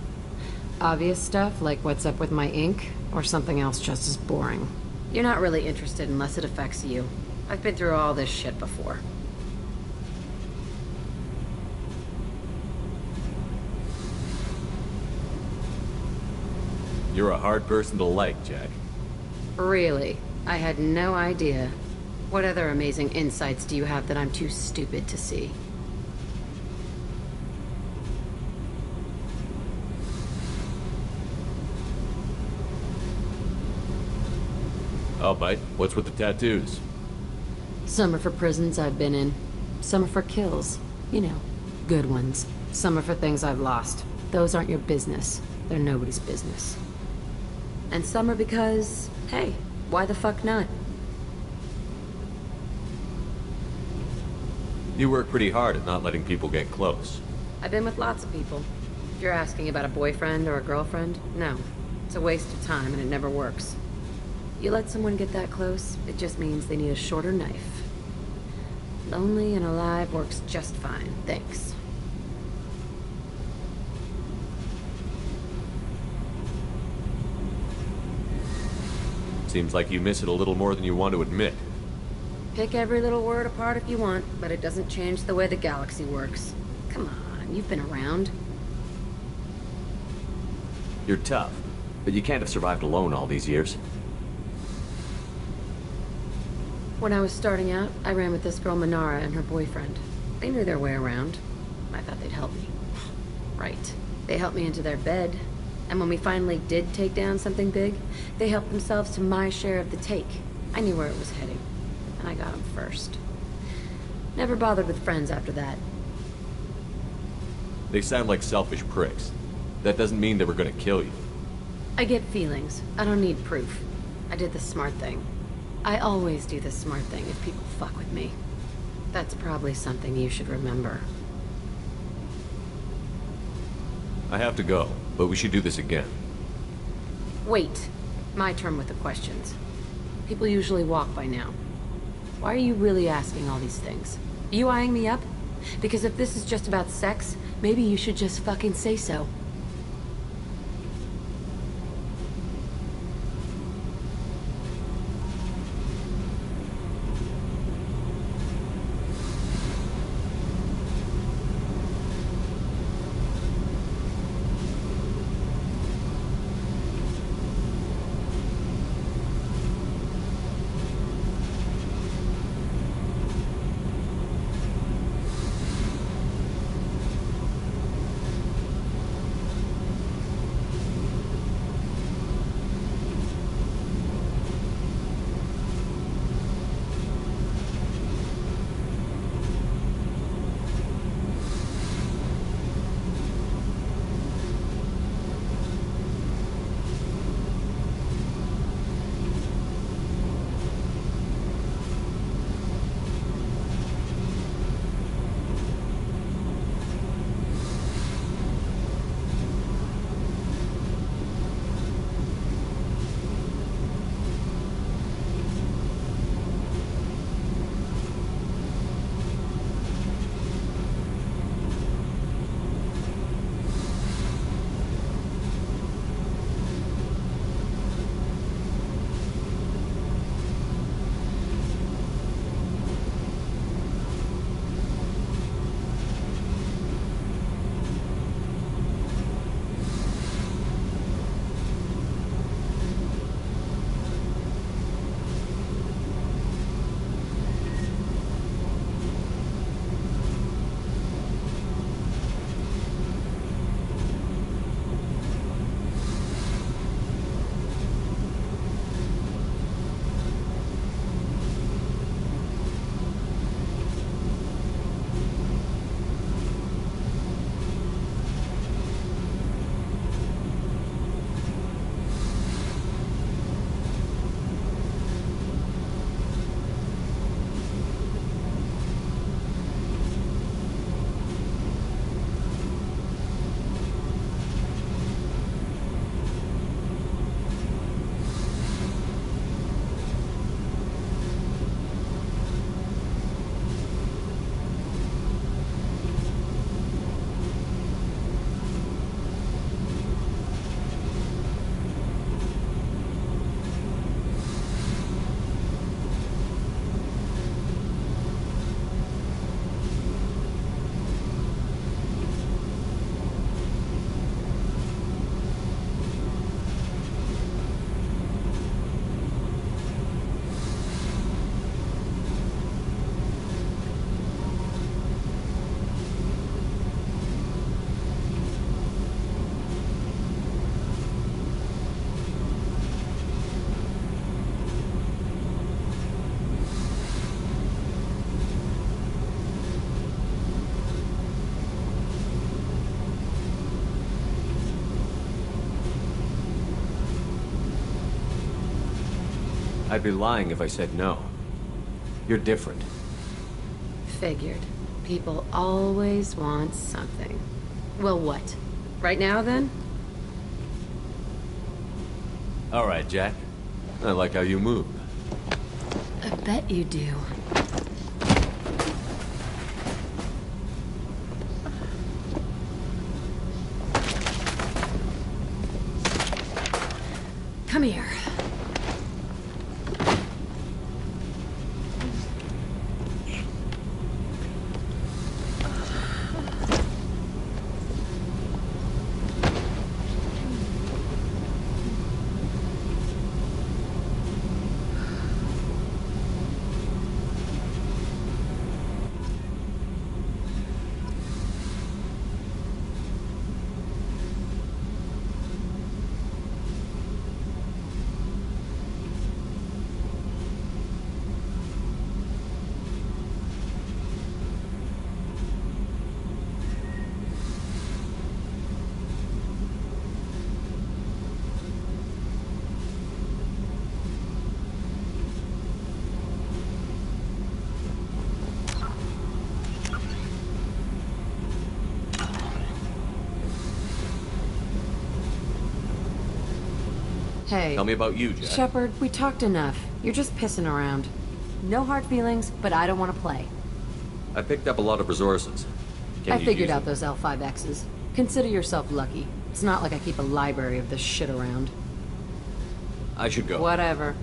Obvious stuff, like what's up with my ink, or something else just as boring. You're not really interested unless it affects you. I've been through all this shit before. You're a hard person to like, Jack. Really? I had no idea. What other amazing insights do you have that I'm too stupid to see? I'll bite. What's with the tattoos? Some are for prisons I've been in. Some are for kills. You know, good ones. Some are for things I've lost. Those aren't your business. They're nobody's business. And some are because, hey, why the fuck not? You work pretty hard at not letting people get close. I've been with lots of people. If you're asking about a boyfriend or a girlfriend, no. It's a waste of time and it never works. You let someone get that close, it just means they need a shorter knife. Lonely and alive works just fine, thanks. Seems like you miss it a little more than you want to admit. Pick every little word apart if you want, but it doesn't change the way the galaxy works. Come on, you've been around. You're tough, but you can't have survived alone all these years. When I was starting out, I ran with this girl Minara and her boyfriend. They knew their way around. I thought they'd help me. Right. They helped me into their bed. And when we finally did take down something big, they helped themselves to my share of the take. I knew where it was heading. And I got them first. Never bothered with friends after that. They sound like selfish pricks. That doesn't mean they were gonna kill you. I get feelings. I don't need proof. I did the smart thing. I always do the smart thing if people fuck with me. That's probably something you should remember. I have to go, but we should do this again. Wait. My turn with the questions. People usually walk by now. Why are you really asking all these things? Are you eyeing me up? Because if this is just about sex, maybe you should just fucking say so. I'd be lying if I said no. You're different. Figured. People always want something. Well, what? Right now, then? All right, Jack. I like how you move. I bet you do. Come here. Hey. Tell me about you, Jack. Shepard, we talked enough. You're just pissing around. No hard feelings, but I don't want to play. I picked up a lot of resources. Can I you figured use out them? those L5Xs. Consider yourself lucky. It's not like I keep a library of this shit around. I should go. Whatever.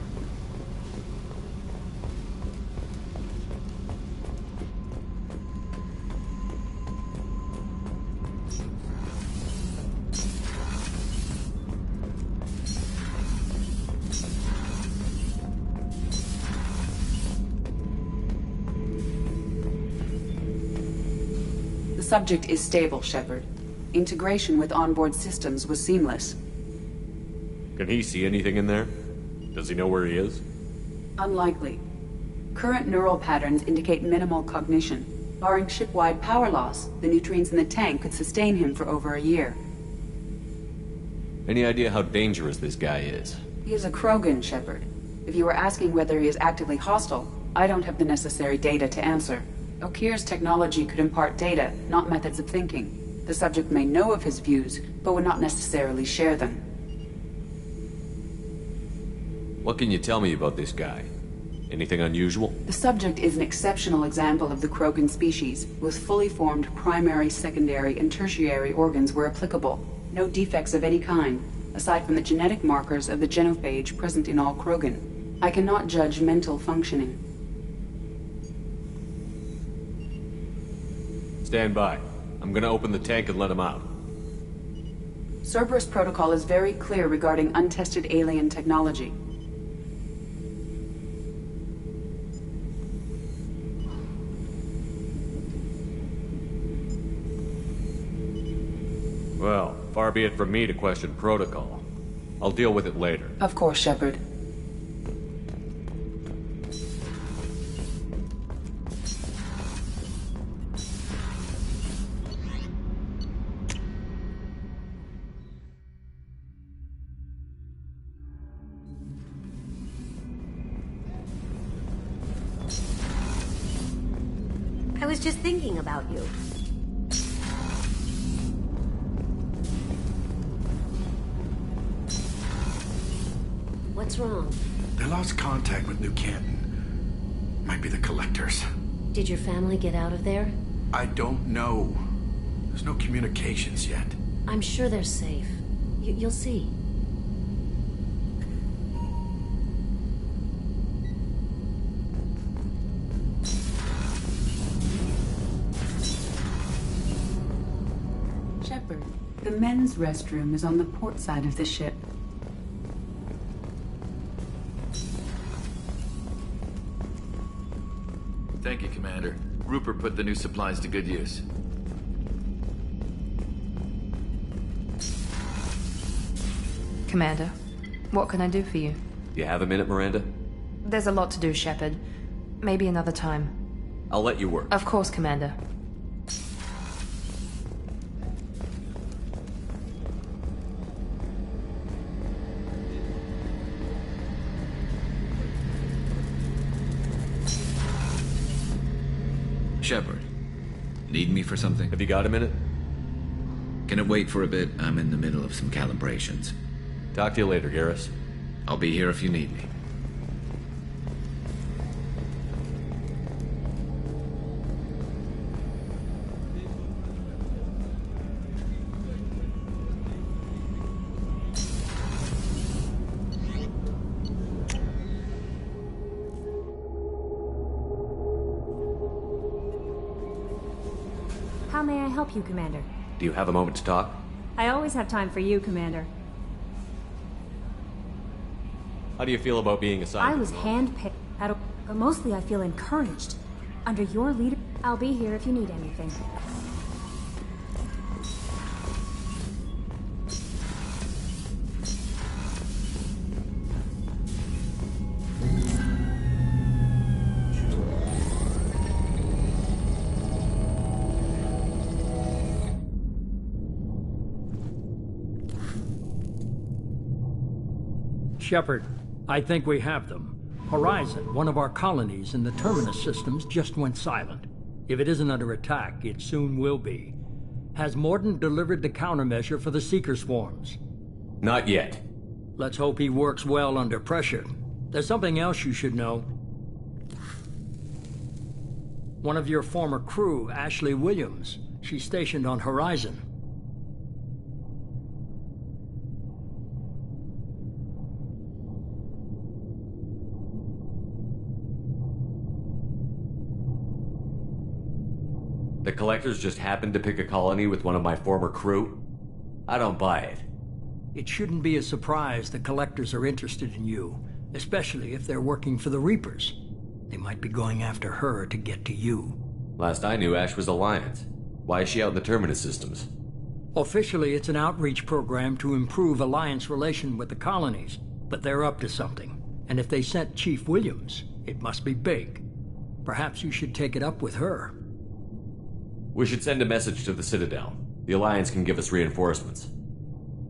The subject is stable, Shepard. Integration with onboard systems was seamless. Can he see anything in there? Does he know where he is? Unlikely. Current neural patterns indicate minimal cognition. Barring ship-wide power loss, the nutrients in the tank could sustain him for over a year. Any idea how dangerous this guy is? He is a Krogan, Shepard. If you were asking whether he is actively hostile, I don't have the necessary data to answer. Okeer's technology could impart data, not methods of thinking. The subject may know of his views, but would not necessarily share them. What can you tell me about this guy? Anything unusual? The subject is an exceptional example of the Krogan species, with fully formed primary, secondary, and tertiary organs where applicable. No defects of any kind, aside from the genetic markers of the genophage present in all Krogan. I cannot judge mental functioning. Stand by. I'm gonna open the tank and let him out. Cerberus protocol is very clear regarding untested alien technology. Well, far be it from me to question protocol. I'll deal with it later. Of course, Shepard. I was just thinking about you. What's wrong? They lost contact with New Canton. Might be the Collectors. Did your family get out of there? I don't know. There's no communications yet. I'm sure they're safe. You'll see. Shepard, the men's restroom is on the port side of the ship. Thank you, Commander. Rupert put the new supplies to good use. Commander, what can I do for you? You have a minute, Miranda? There's a lot to do, Shepard. Maybe another time. I'll let you work. Of course, Commander. Shepard, need me for something? Have you got a minute? Can it wait for a bit? I'm in the middle of some calibrations. Talk to you later, Garrus. I'll be here if you need me. How may I help you, Commander? Do you have a moment to talk? I always have time for you, Commander. How do you feel about being assigned? I was handpicked, but mostly I feel encouraged. Under your leader, I'll be here if you need anything. Shepard, I think we have them. Horizon, one of our colonies in the Terminus systems, just went silent. If it isn't under attack, it soon will be. Has Mordin delivered the countermeasure for the Seeker swarms? Not yet. Let's hope he works well under pressure. There's something else you should know. One of your former crew, Ashley Williams, she's stationed on Horizon. The Collectors just happened to pick a colony with one of my former crew? I don't buy it. It shouldn't be a surprise the Collectors are interested in you, especially if they're working for the Reapers. They might be going after her to get to you. Last I knew, Ash was Alliance. Why is she out in the Terminus systems? Officially, it's an outreach program to improve Alliance relation with the colonies, but they're up to something. And if they sent Chief Williams, it must be big. Perhaps you should take it up with her. We should send a message to the Citadel. The Alliance can give us reinforcements.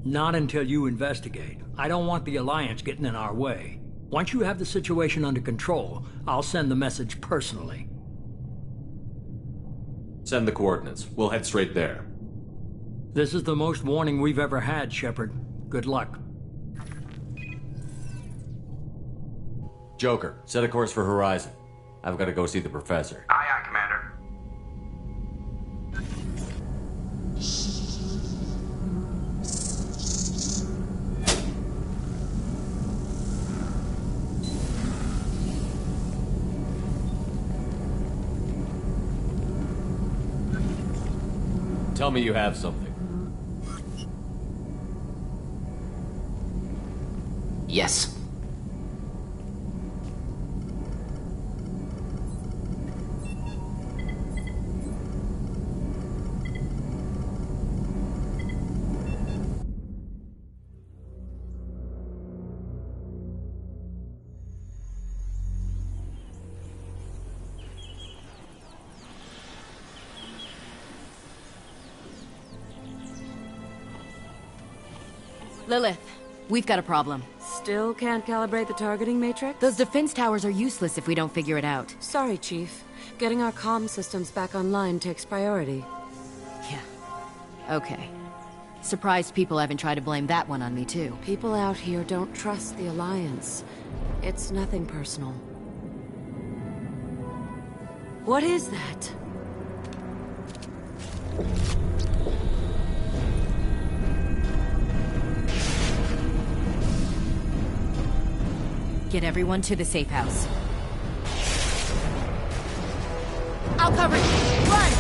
Not until you investigate. I don't want the Alliance getting in our way. Once you have the situation under control, I'll send the message personally. Send the coordinates. We'll head straight there. This is the most warning we've ever had, Shepard. Good luck. Joker, set a course for Horizon. I've got to go see the Professor. Aye, aye, Commander. Tell me you have something. Yes. Lilith, we've got a problem. Still can't calibrate the targeting matrix? Those defense towers are useless if we don't figure it out. Sorry, Chief. Getting our comm systems back online takes priority. Yeah. Okay. Surprised people haven't tried to blame that one on me, too. People out here don't trust the Alliance. It's nothing personal. What is that? Get everyone to the safe house. I'll cover you. Run!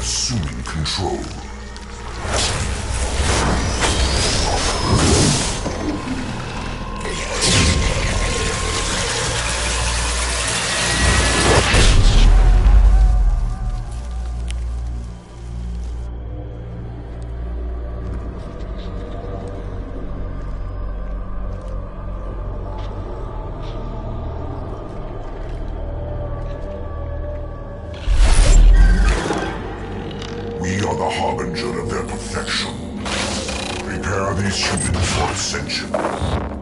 assuming control. We are the harbinger of their perfection. Prepare these humans for ascension.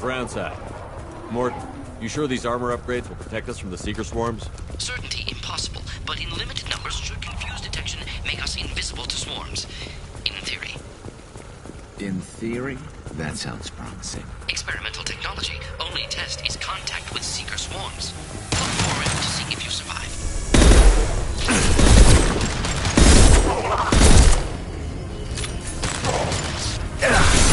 brown side. Morton, you sure these armor upgrades will protect us from the Seeker swarms? Certainty impossible, but in limited numbers should confuse detection, make us invisible to swarms. In theory. In theory? That sounds promising. Experimental technology. Only test is contact with Seeker swarms. Look forward to see if you survive. Yeah.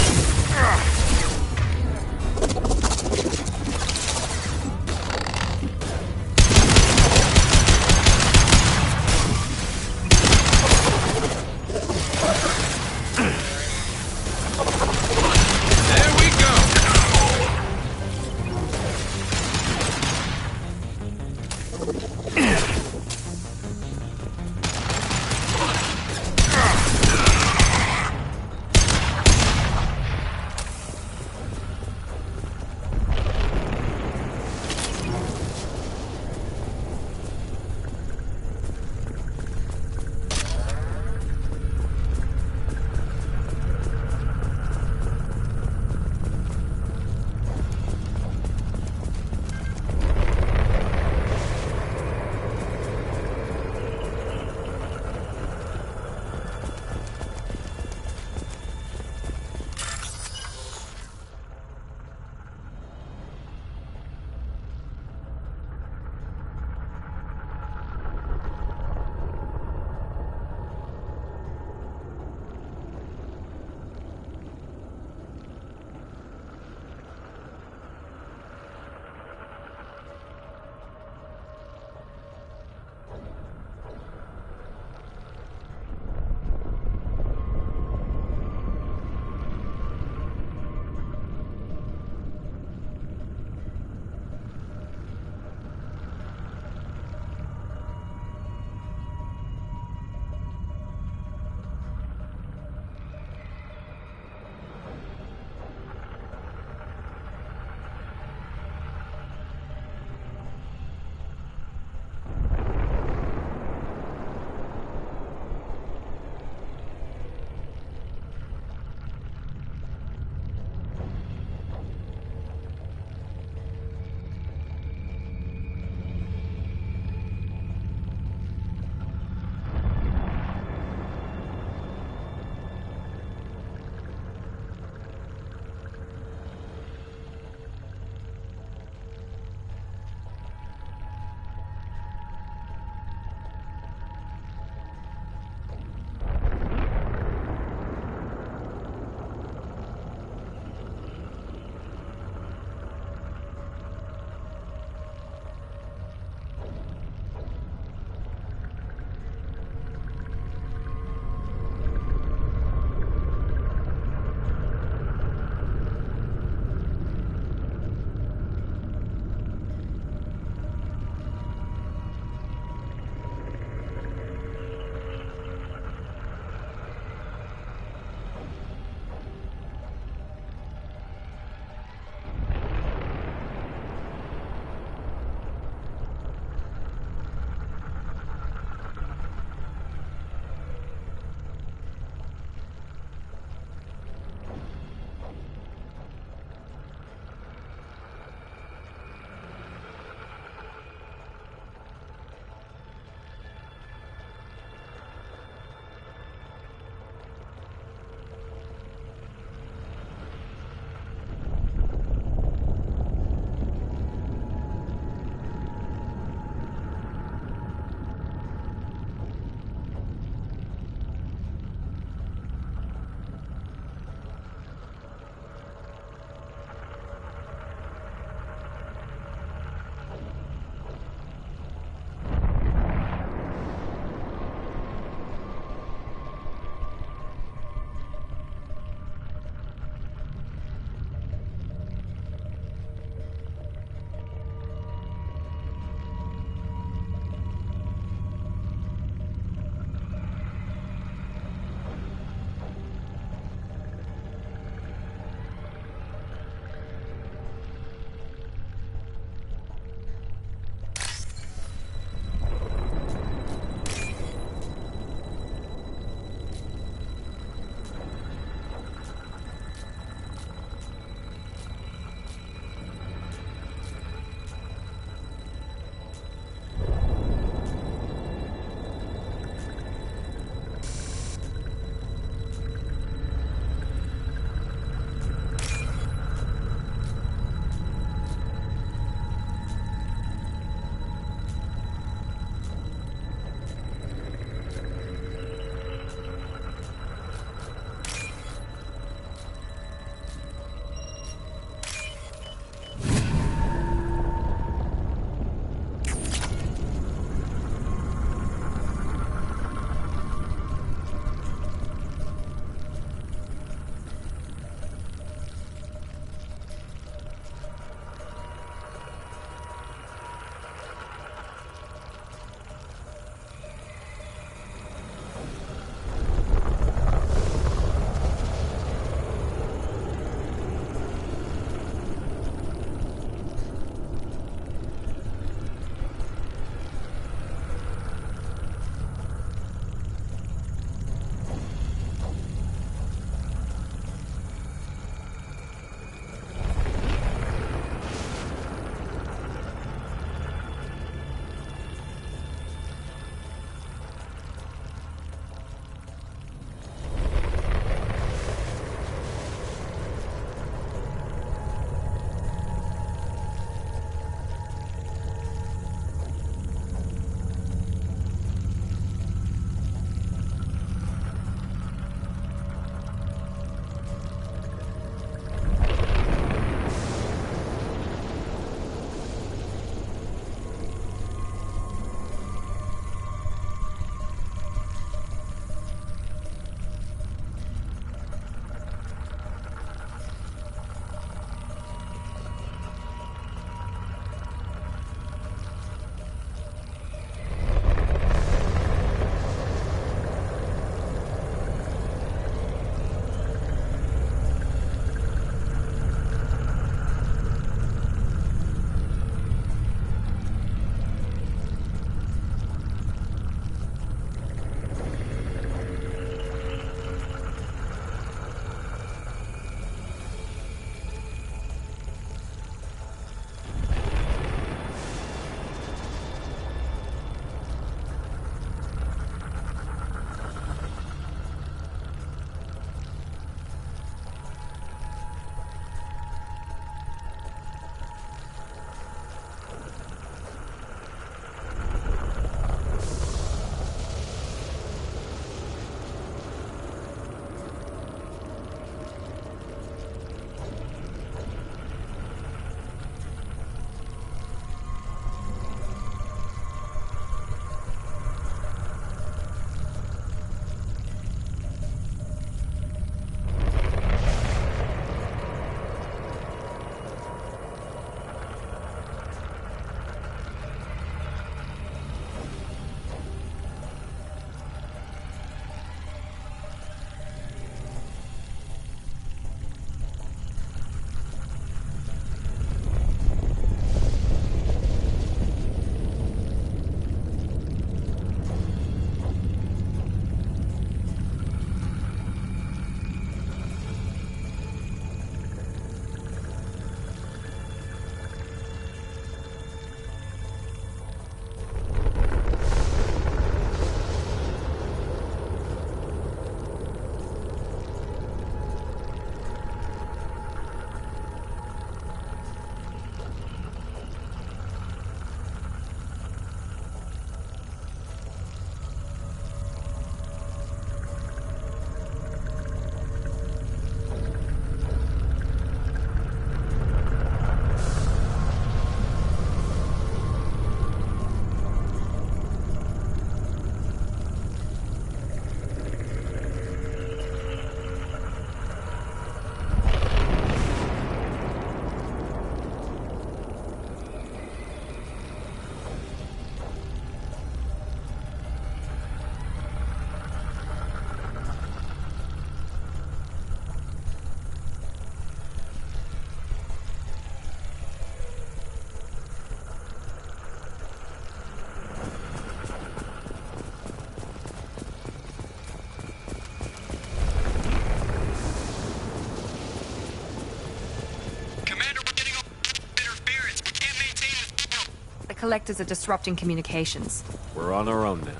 Collectors are disrupting communications. We're on our own now.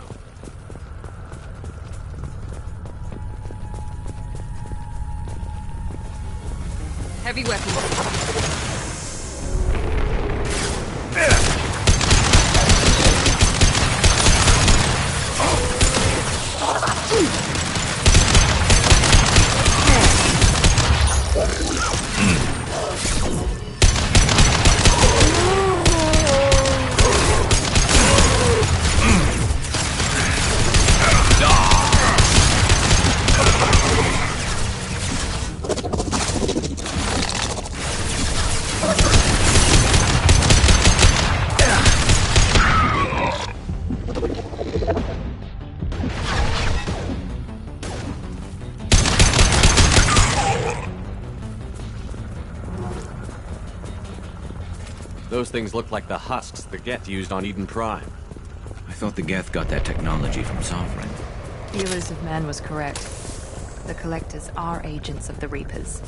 Heavy weapons. Those things look like the husks the Geth used on Eden Prime. I thought the Geth got that technology from Sovereign. The Elusive Man was correct. The Collectors are agents of the Reapers.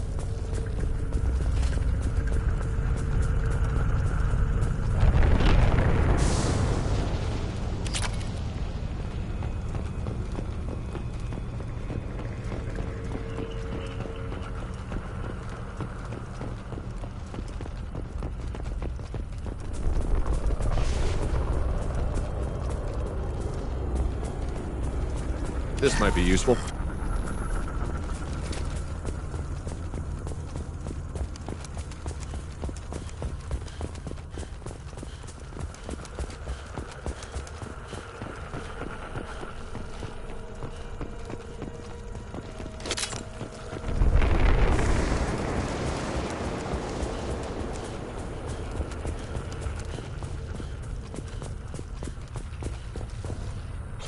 This might be useful.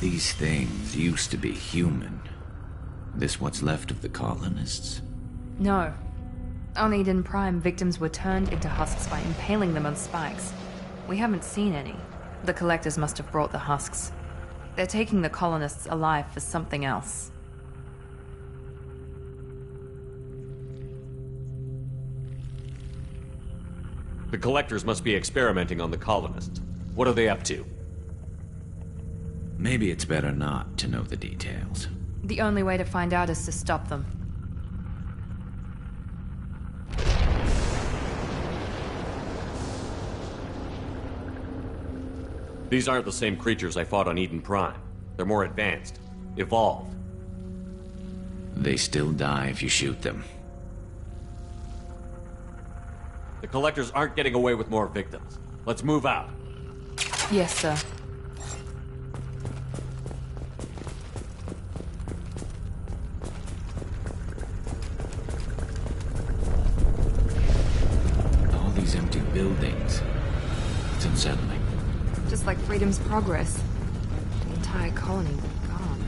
These things used to be human. This what's left of the colonists? No. On Eden Prime, victims were turned into husks by impaling them on spikes. We haven't seen any. The Collectors must have brought the husks. They're taking the colonists alive for something else. The Collectors must be experimenting on the colonists. What are they up to? Maybe it's better not to know the details. The only way to find out is to stop them. These aren't the same creatures I fought on Eden Prime. They're more advanced. Evolved. They still die if you shoot them. The Collectors aren't getting away with more victims. Let's move out. Yes, sir. All these empty buildings. It's unsettling. Just like Freedom's Progress. The entire colony gone.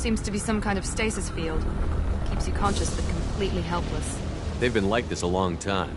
Seems to be some kind of stasis field. Keeps you conscious but completely helpless. They've been like this a long time.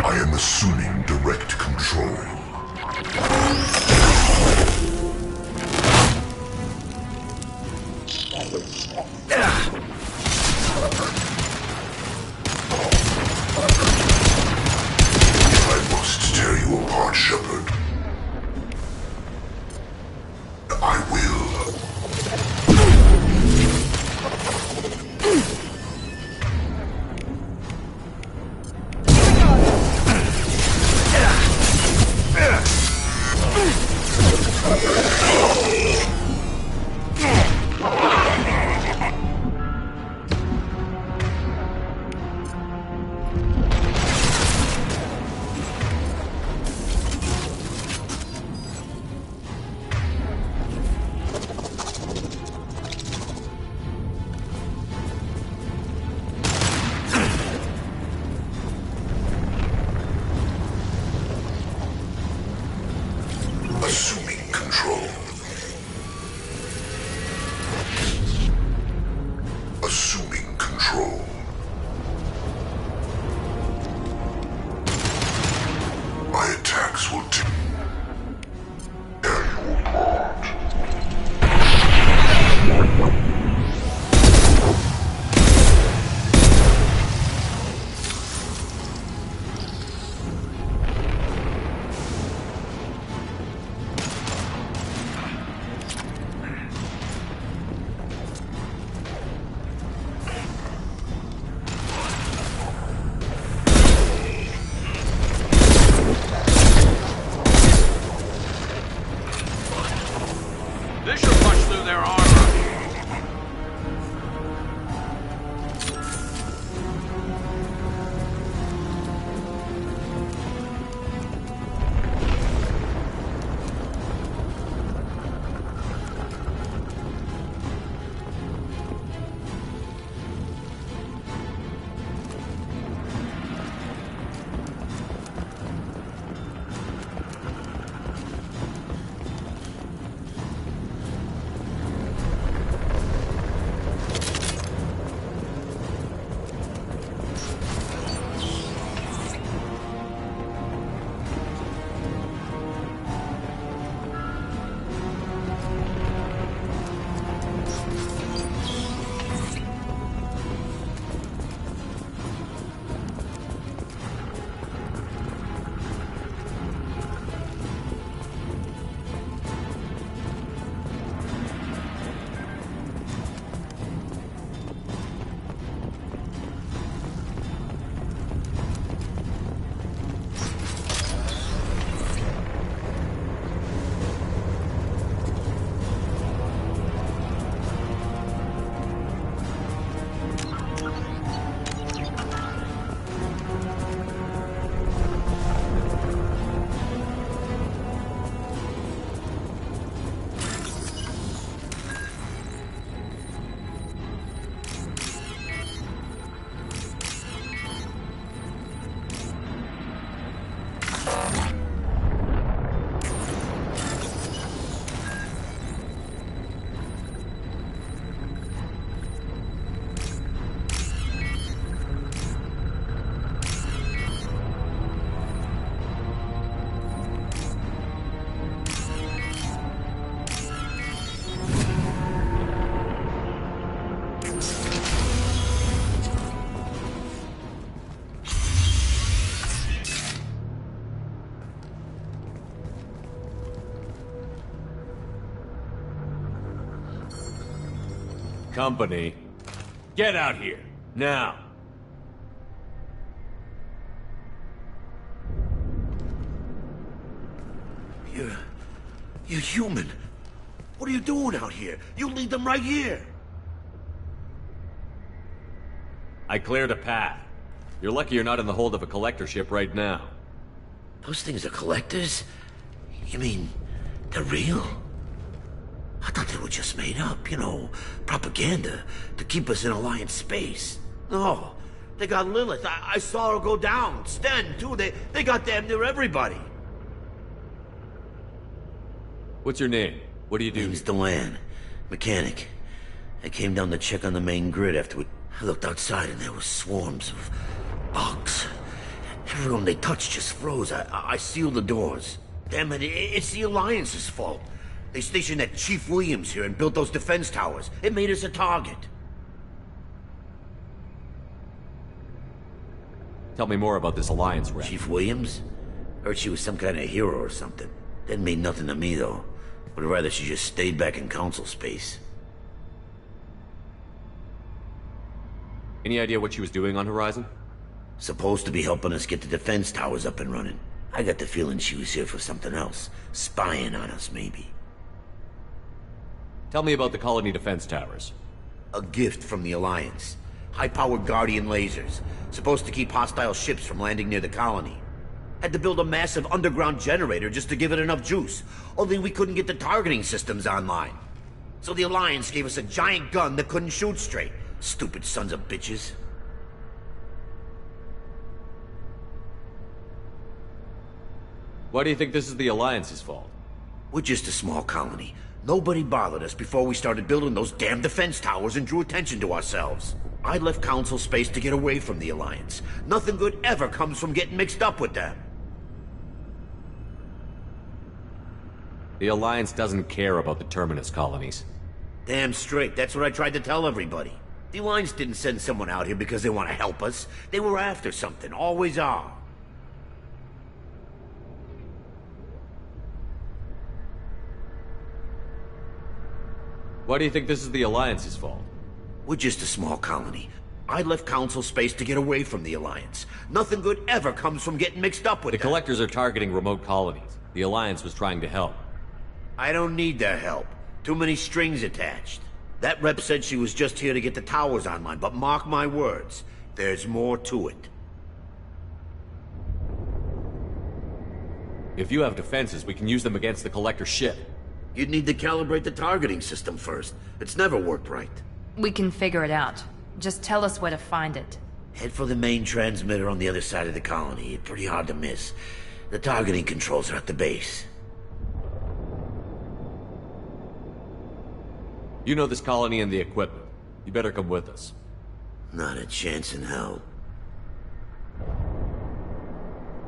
I am assuming direct control. I must tear you apart, Shepard. I will. Company. Get out here, now. You're human. What are you doing out here? You lead them right here. I cleared a path. You're lucky you're not in the hold of a collector ship right now. Those things are collectors? You mean, they're real? I thought they were just made up, you know, propaganda to keep us in Alliance space. No, they got Lilith. I saw her go down. Sten, too. They got damn near everybody. What's your name? What do you do? Name's Delan. Mechanic. I came down to check on the main grid after I looked outside and there were swarms of bugs. Everyone they touched just froze. I sealed the doors. Damn it, it's the Alliance's fault. They stationed that Chief Williams here and built those defense towers. It made us a target. Tell me more about this Alliance rep. Chief Williams? Heard she was some kind of hero or something. Didn't mean nothing to me, though. Would rather she just stayed back in Council space. Any idea what she was doing on Horizon? Supposed to be helping us get the defense towers up and running. I got the feeling she was here for something else. Spying on us, maybe. Tell me about the colony defense towers. A gift from the Alliance. High-powered Guardian lasers. Supposed to keep hostile ships from landing near the colony. Had to build a massive underground generator just to give it enough juice. Only we couldn't get the targeting systems online. So the Alliance gave us a giant gun that couldn't shoot straight. Stupid sons of bitches. Why do you think this is the Alliance's fault? We're just a small colony. Nobody bothered us before we started building those damn defense towers and drew attention to ourselves. I left Council space to get away from the Alliance. Nothing good ever comes from getting mixed up with them. The Alliance doesn't care about the Terminus colonies. Damn straight, that's what I tried to tell everybody. The Alliance didn't send someone out here because they want to help us. They were after something, always are. Why do you think this is the Alliance's fault? We're just a small colony. I left Council space to get away from the Alliance. Nothing good ever comes from getting mixed up with them. The Collectors are targeting remote colonies. The Alliance was trying to help. I don't need their help. Too many strings attached. That rep said she was just here to get the towers online, but mark my words, there's more to it. If you have defenses, we can use them against the Collector ship. You'd need to calibrate the targeting system first. It's never worked right. We can figure it out. Just tell us where to find it. Head for the main transmitter on the other side of the colony. It's pretty hard to miss. The targeting controls are at the base. You know this colony and the equipment. You better come with us. Not a chance in hell.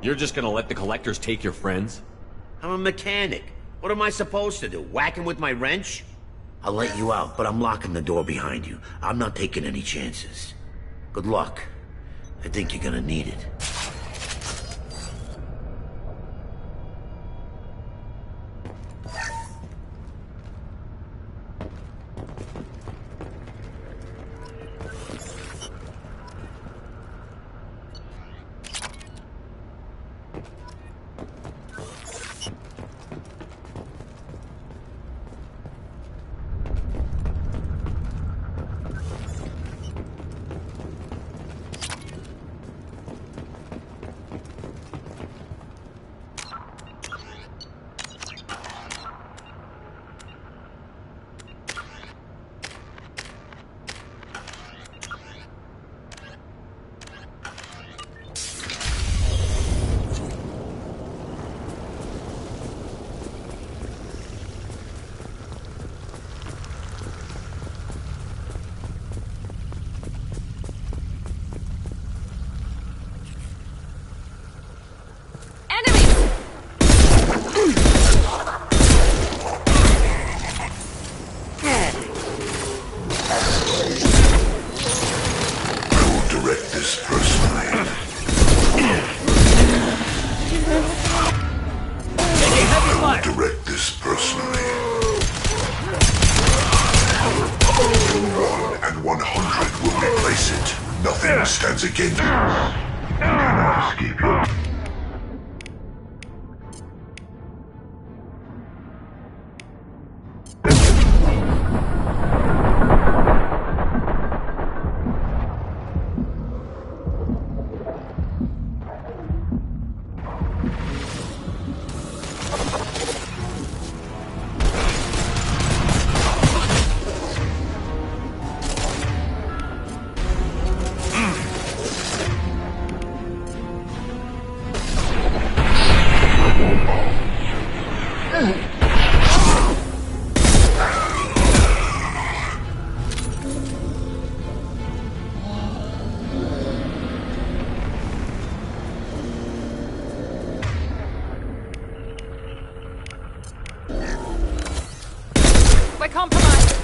You're just gonna let the Collectors take your friends? I'm a mechanic. What am I supposed to do? Whack him with my wrench? I'll let you out, but I'm locking the door behind you. I'm not taking any chances. Good luck. I think you're gonna need it. against us. You cannot escape your... We're compromised.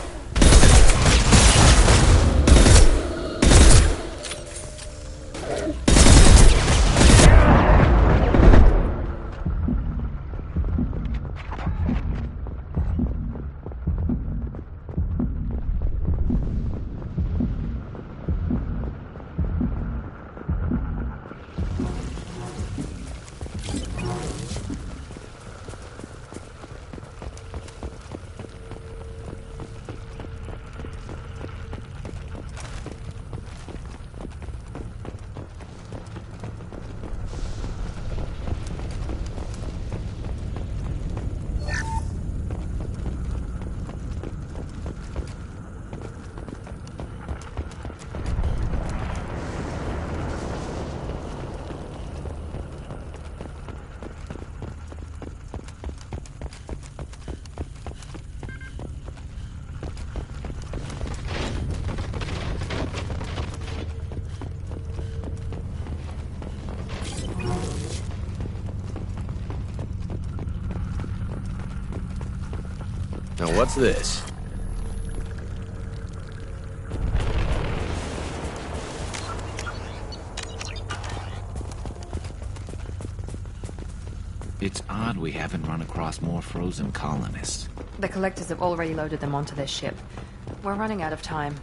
Now what's this? It's odd we haven't run across more frozen colonists. The collectors have already loaded them onto their ship. We're running out of time.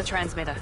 transmitter.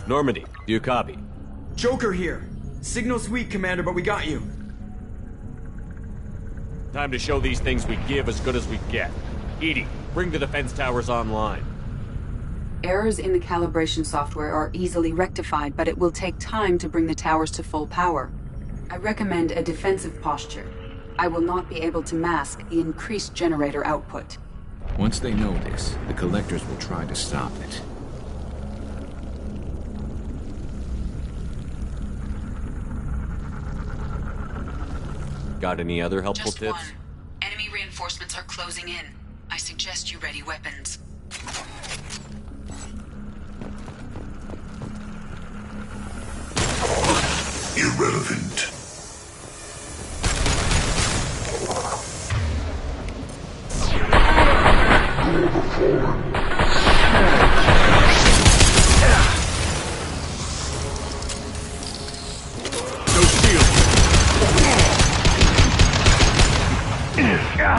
Normandy, do you copy? Joker here. Signal's weak, Commander, but we got you. Time to show these things we give as good as we get. EDI, bring the defense towers online. Errors in the calibration software are easily rectified, but it will take time to bring the towers to full power. I recommend a defensive posture. I will not be able to mask the increased generator output. Once they know this, the Collectors will try to stop it. Got any other helpful Just tips? one. Enemy reinforcements are closing in. I suggest you ready weapons. Irrelevant. No shield. Here we go.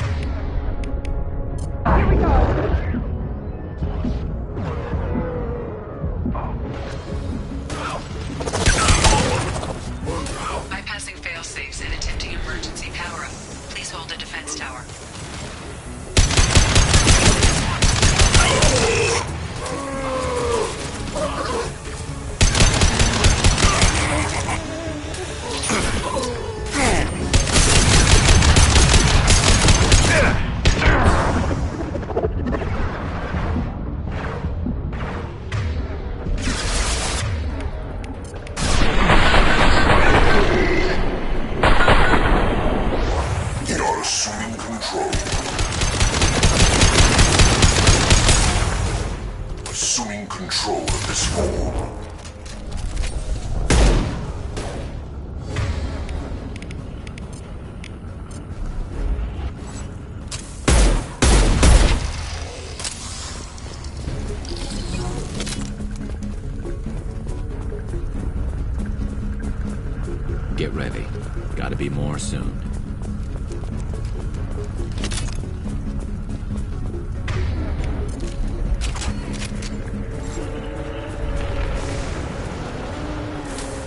Bypassing failsafes and attempting emergency power-up. Please hold a defense tower. We are assuming control. Assuming control of this form. Get ready. Gotta be more soon.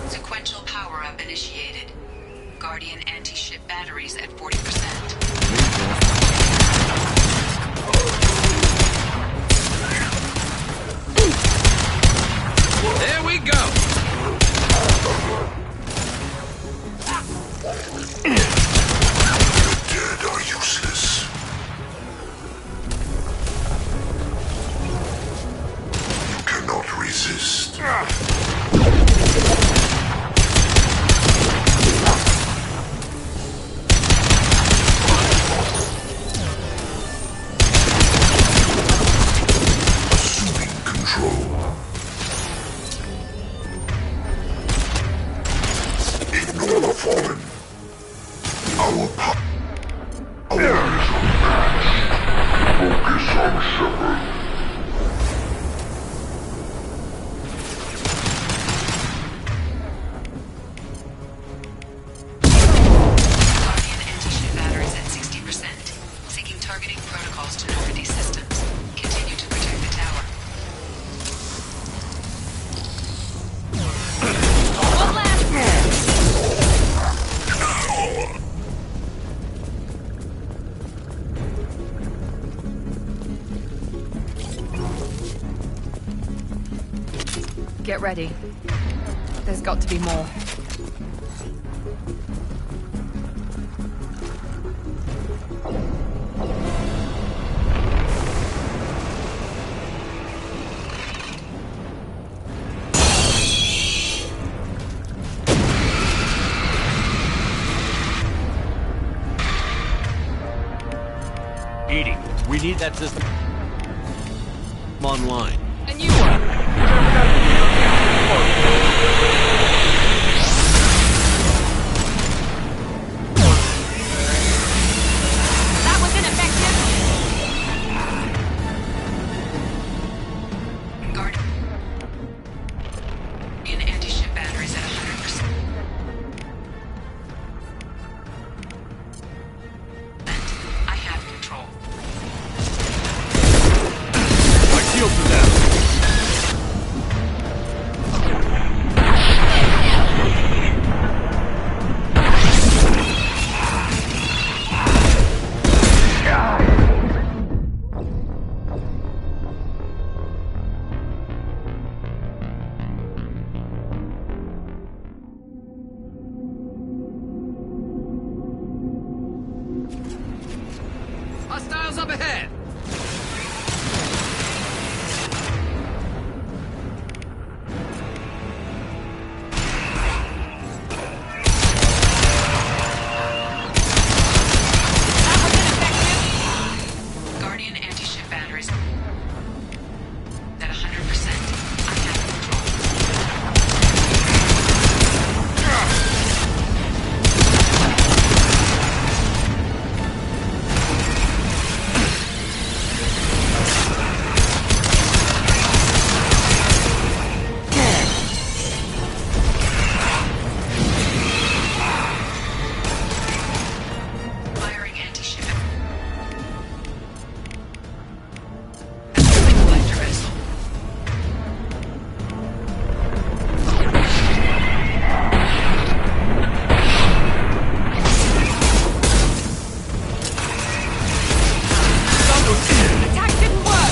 Sequential power-up initiated. Guardian anti-ship batteries at 40%. There we go! The dead are useless. You cannot resist. Get ready. There's got to be more. EDI, we need that system online. A new one. That was ineffective. Guardian anti-ship batteries at 100%. I have control. My shields are down. Hostiles up ahead! Guardian anti-ship batteries at 100%. I have control. Firing anti-ship. Collector vessel. Attack didn't work.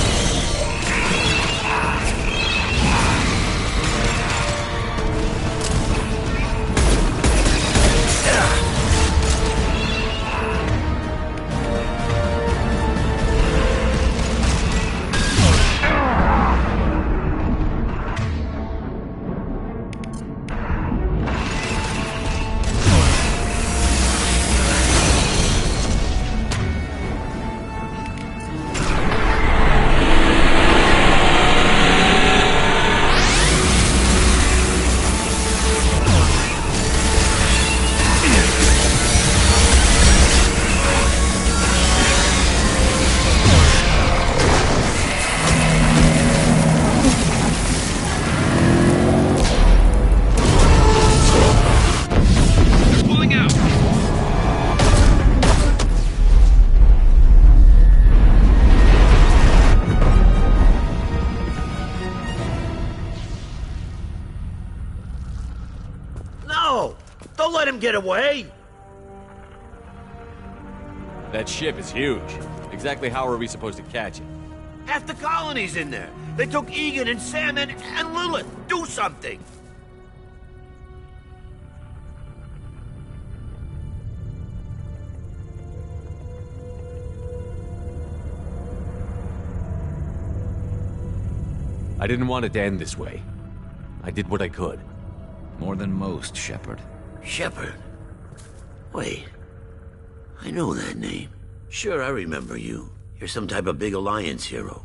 Pulling out! No! Don't let him get away! That ship is huge. Exactly how are we supposed to catch it? Half the colony's in there. They took Egan and Sam and Lilith. Do something! I didn't want it to end this way. I did what I could. More than most, Shepard. Shepard? Wait. I know that name. Sure, I remember you. You're some type of big Alliance hero.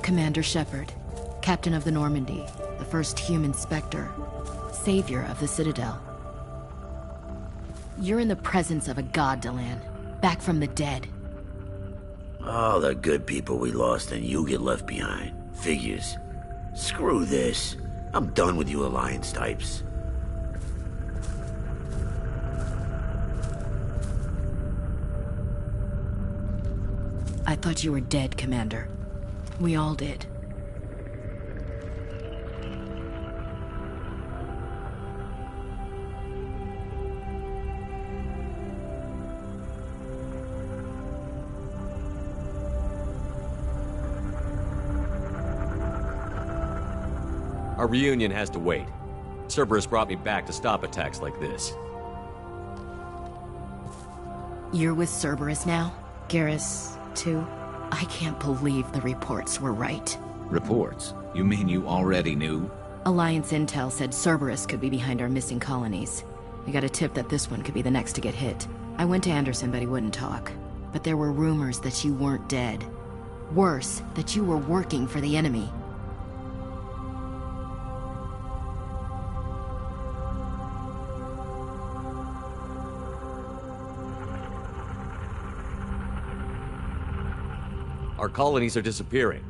Commander Shepard, Captain of the Normandy, the first human Spectre, savior of the Citadel. You're in the presence of a god, Delan, back from the dead. All the good people we lost and you get left behind. Figures. Screw this. I'm done with you Alliance types. I thought you were dead, Commander. We all did. Our reunion has to wait. Cerberus brought me back to stop attacks like this. You're with Cerberus now? Garrus, too? I can't believe the reports were right. Reports? You mean you already knew? Alliance intel said Cerberus could be behind our missing colonies. We got a tip that this one could be the next to get hit. I went to Anderson, but he wouldn't talk. But there were rumors that you weren't dead. Worse, that you were working for the enemy. Our colonies are disappearing.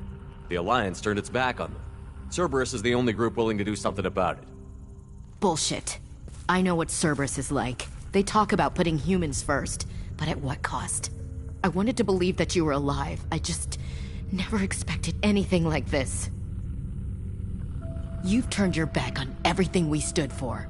The Alliance turned its back on them. Cerberus is the only group willing to do something about it. Bullshit. I know what Cerberus is like. They talk about putting humans first, but at what cost? I wanted to believe that you were alive. I just never expected anything like this. You've turned your back on everything we stood for.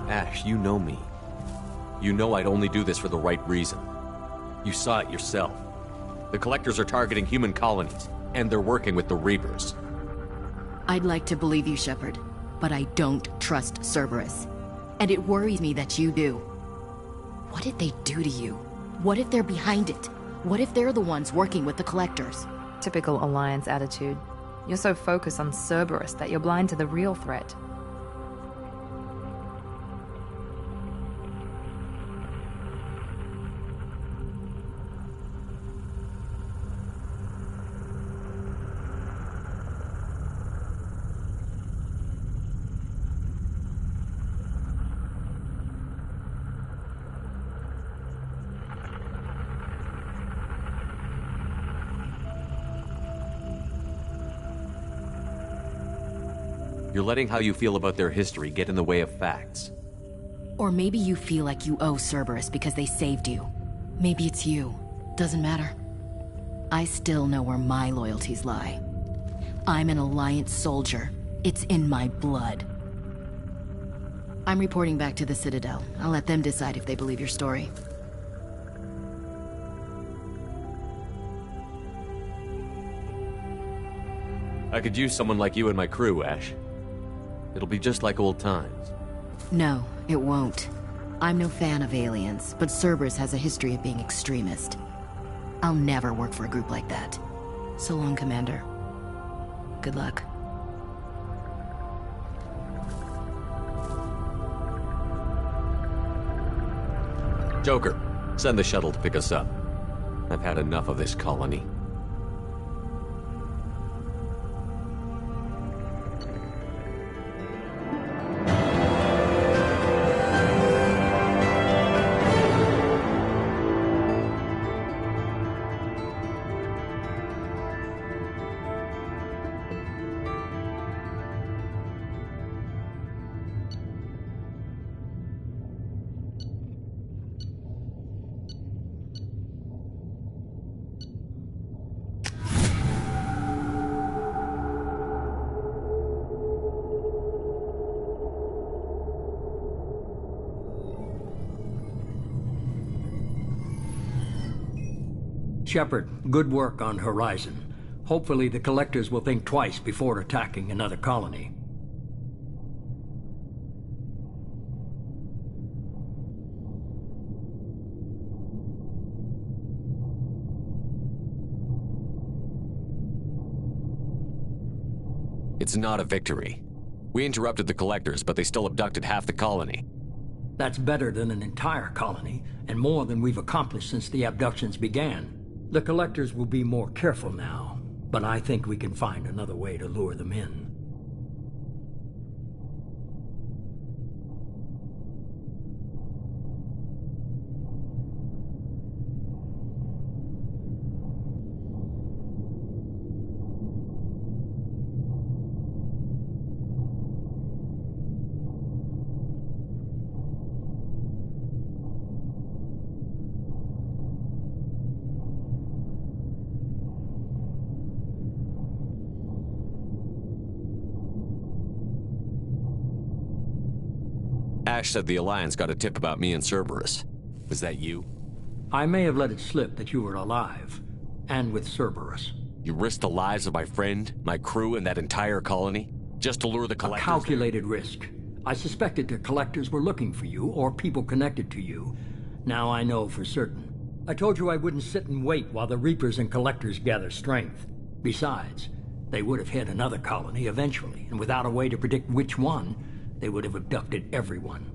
Ash, you know me. You know I'd only do this for the right reason. You saw it yourself. The Collectors are targeting human colonies, and they're working with the Reapers. I'd like to believe you, Shepard, but I don't trust Cerberus. And it worries me that you do. What did they do to you? What if they're behind it? What if they're the ones working with the Collectors? Typical Alliance attitude. You're so focused on Cerberus that you're blind to the real threat. You're letting how you feel about their history get in the way of facts. Or maybe you feel like you owe Cerberus because they saved you. Maybe it's you. Doesn't matter. I still know where my loyalties lie. I'm an Alliance soldier. It's in my blood. I'm reporting back to the Citadel. I'll let them decide if they believe your story. I could use someone like you in my crew, Ash. It'll be just like old times. No, it won't. I'm no fan of aliens, but Cerberus has a history of being extremist. I'll never work for a group like that. So long, Commander. Good luck. Joker, send the shuttle to pick us up. I've had enough of this colony. Shepard, good work on Horizon. Hopefully the Collectors will think twice before attacking another colony. It's not a victory. We interrupted the Collectors, but they still abducted half the colony. That's better than an entire colony, and more than we've accomplished since the abductions began. The Collectors will be more careful now, but I think we can find another way to lure them in. Ash said the Alliance got a tip about me and Cerberus. Was that you? I may have let it slip that you were alive, and with Cerberus. You risked the lives of my friend, my crew, and that entire colony? Just to lure the Collectors? A calculated risk. I suspected the Collectors were looking for you, or people connected to you. Now I know for certain. I told you I wouldn't sit and wait while the Reapers and Collectors gather strength. Besides, they would have hit another colony eventually, and without a way to predict which one, they would have abducted everyone.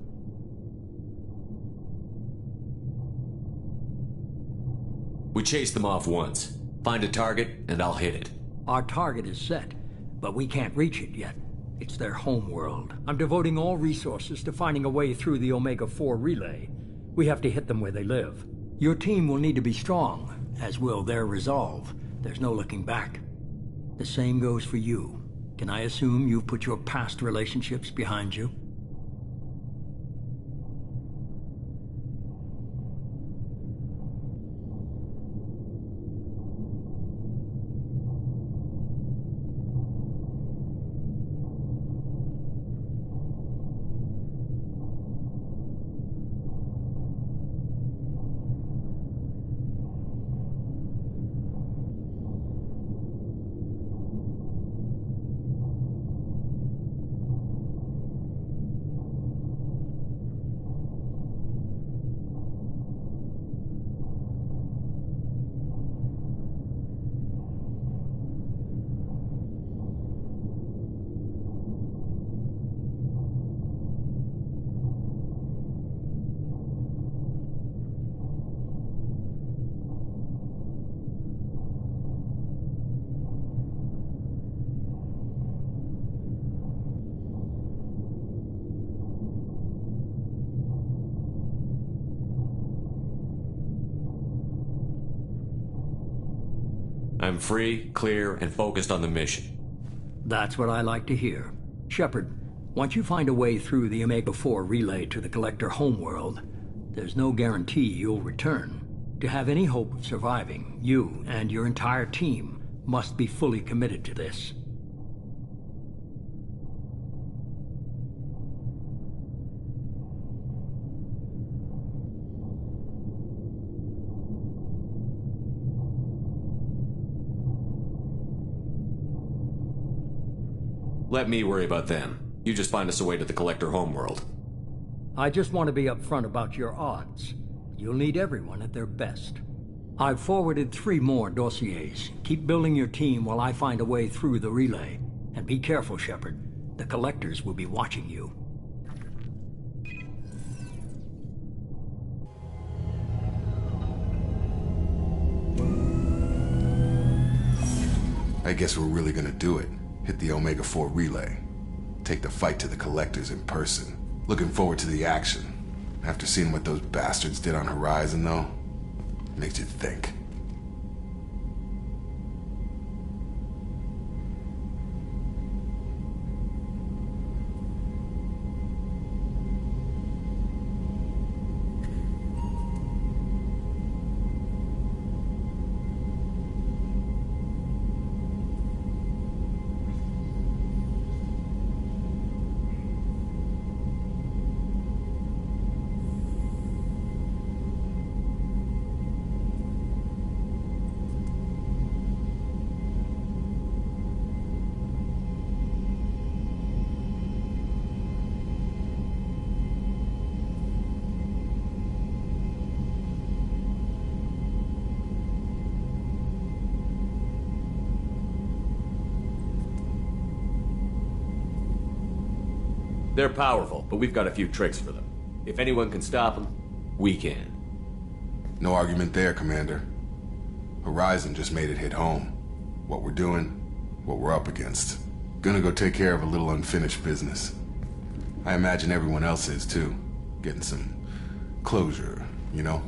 We chased them off once. Find a target, and I'll hit it. Our target is set, but we can't reach it yet. It's their home world. I'm devoting all resources to finding a way through the Omega-4 relay. We have to hit them where they live. Your team will need to be strong, as will their resolve. There's no looking back. The same goes for you. Can I assume you've put your past relationships behind you? I'm free, clear, and focused on the mission. That's what I like to hear. Shepard, once you find a way through the Omega-4 relay to the Collector homeworld, there's no guarantee you'll return. To have any hope of surviving, you and your entire team must be fully committed to this. Let me worry about them. You just find us a way to the Collector homeworld. I just want to be upfront about your odds. You'll need everyone at their best. I've forwarded 3 more dossiers. Keep building your team while I find a way through the relay. And be careful, Shepard. The Collectors will be watching you. I guess we're really gonna do it. Hit the Omega-4 relay. Take the fight to the Collectors in person. Looking forward to the action. After seeing what those bastards did on Horizon, though, makes you think. They're powerful, but we've got a few tricks for them. If anyone can stop them, we can. No argument there, Commander. Horizon just made it hit home. What we're doing, what we're up against. Gonna go take care of a little unfinished business. I imagine everyone else is, too. Getting some closure, you know?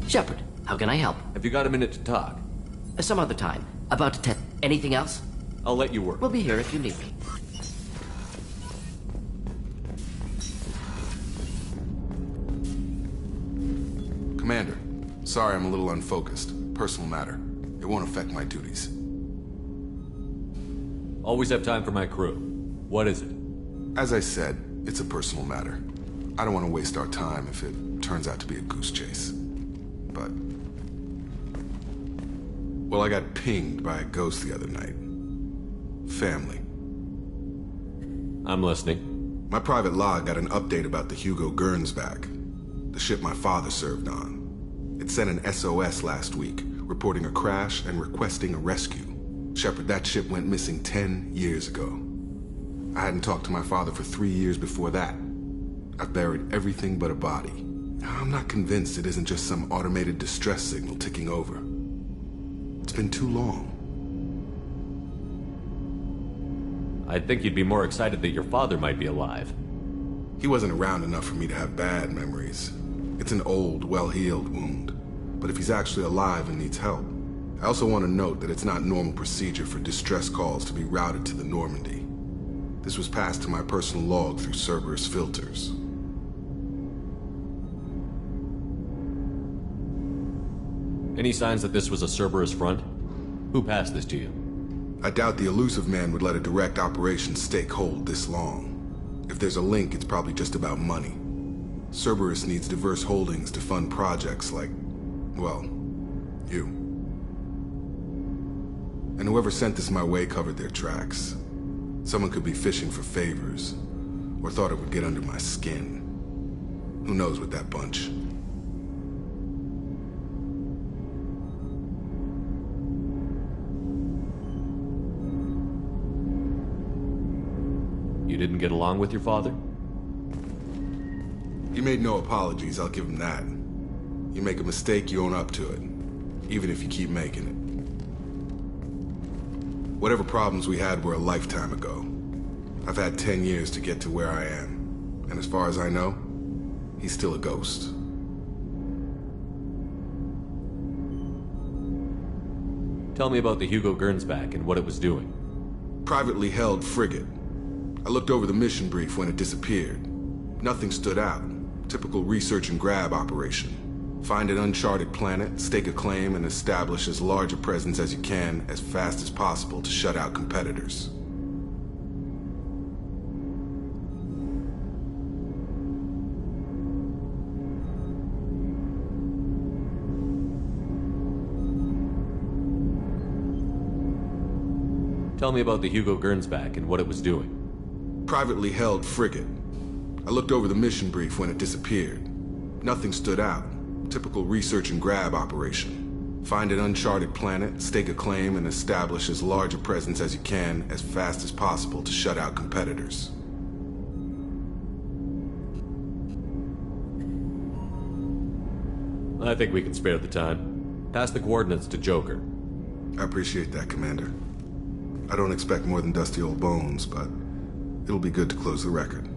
Shepard, how can I help? Have you got a minute to talk? Some other time. About to anything else? I'll let you work. We'll be here if you need me. Commander, sorry I'm a little unfocused. Personal matter. It won't affect my duties. Always have time for my crew. What is it? As I said, it's a personal matter. I don't want to waste our time if it turns out to be a goose chase. But... well, I got pinged by a ghost the other night. Family. I'm listening. My private log got an update about the Hugo Gernsback, the ship my father served on. It sent an SOS last week, reporting a crash and requesting a rescue. Shepard, that ship went missing 10 years ago. I hadn't talked to my father for 3 years before that. I've buried everything but a body. I'm not convinced it isn't just some automated distress signal ticking over. It's been too long. I'd think you'd be more excited that your father might be alive. He wasn't around enough for me to have bad memories. It's an old, well-healed wound. But if he's actually alive and needs help, I also want to note that it's not normal procedure for distress calls to be routed to the Normandy. This was passed to my personal log through Cerberus filters. Any signs that this was a Cerberus front? Who passed this to you? I doubt the Elusive Man would let a direct operation stake hold this long. If there's a link, it's probably just about money. Cerberus needs diverse holdings to fund projects like, well, you. And whoever sent this my way covered their tracks. Someone could be fishing for favors, or thought it would get under my skin. Who knows with that bunch? You didn't get along with your father? He made no apologies, I'll give him that. You make a mistake, you own up to it. Even if you keep making it. Whatever problems we had were a lifetime ago. I've had 10 years to get to where I am. And as far as I know, he's still a ghost. Tell me about the Hugo Gernsback and what it was doing. Privately held frigate. I looked over the mission brief when it disappeared. Nothing stood out. Typical research and grab operation. Find an uncharted planet, stake a claim, and establish as large a presence as you can as fast as possible to shut out competitors. Tell me about the Hugo Gernsback and what it was doing. Privately held frigate. I looked over the mission brief when it disappeared. Nothing stood out. Typical research and grab operation. Find an uncharted planet, stake a claim, and establish as large a presence as you can as fast as possible to shut out competitors. I think we can spare the time. Pass the coordinates to Joker. I appreciate that, Commander. I don't expect more than dusty old bones, but it'll be good to close the record.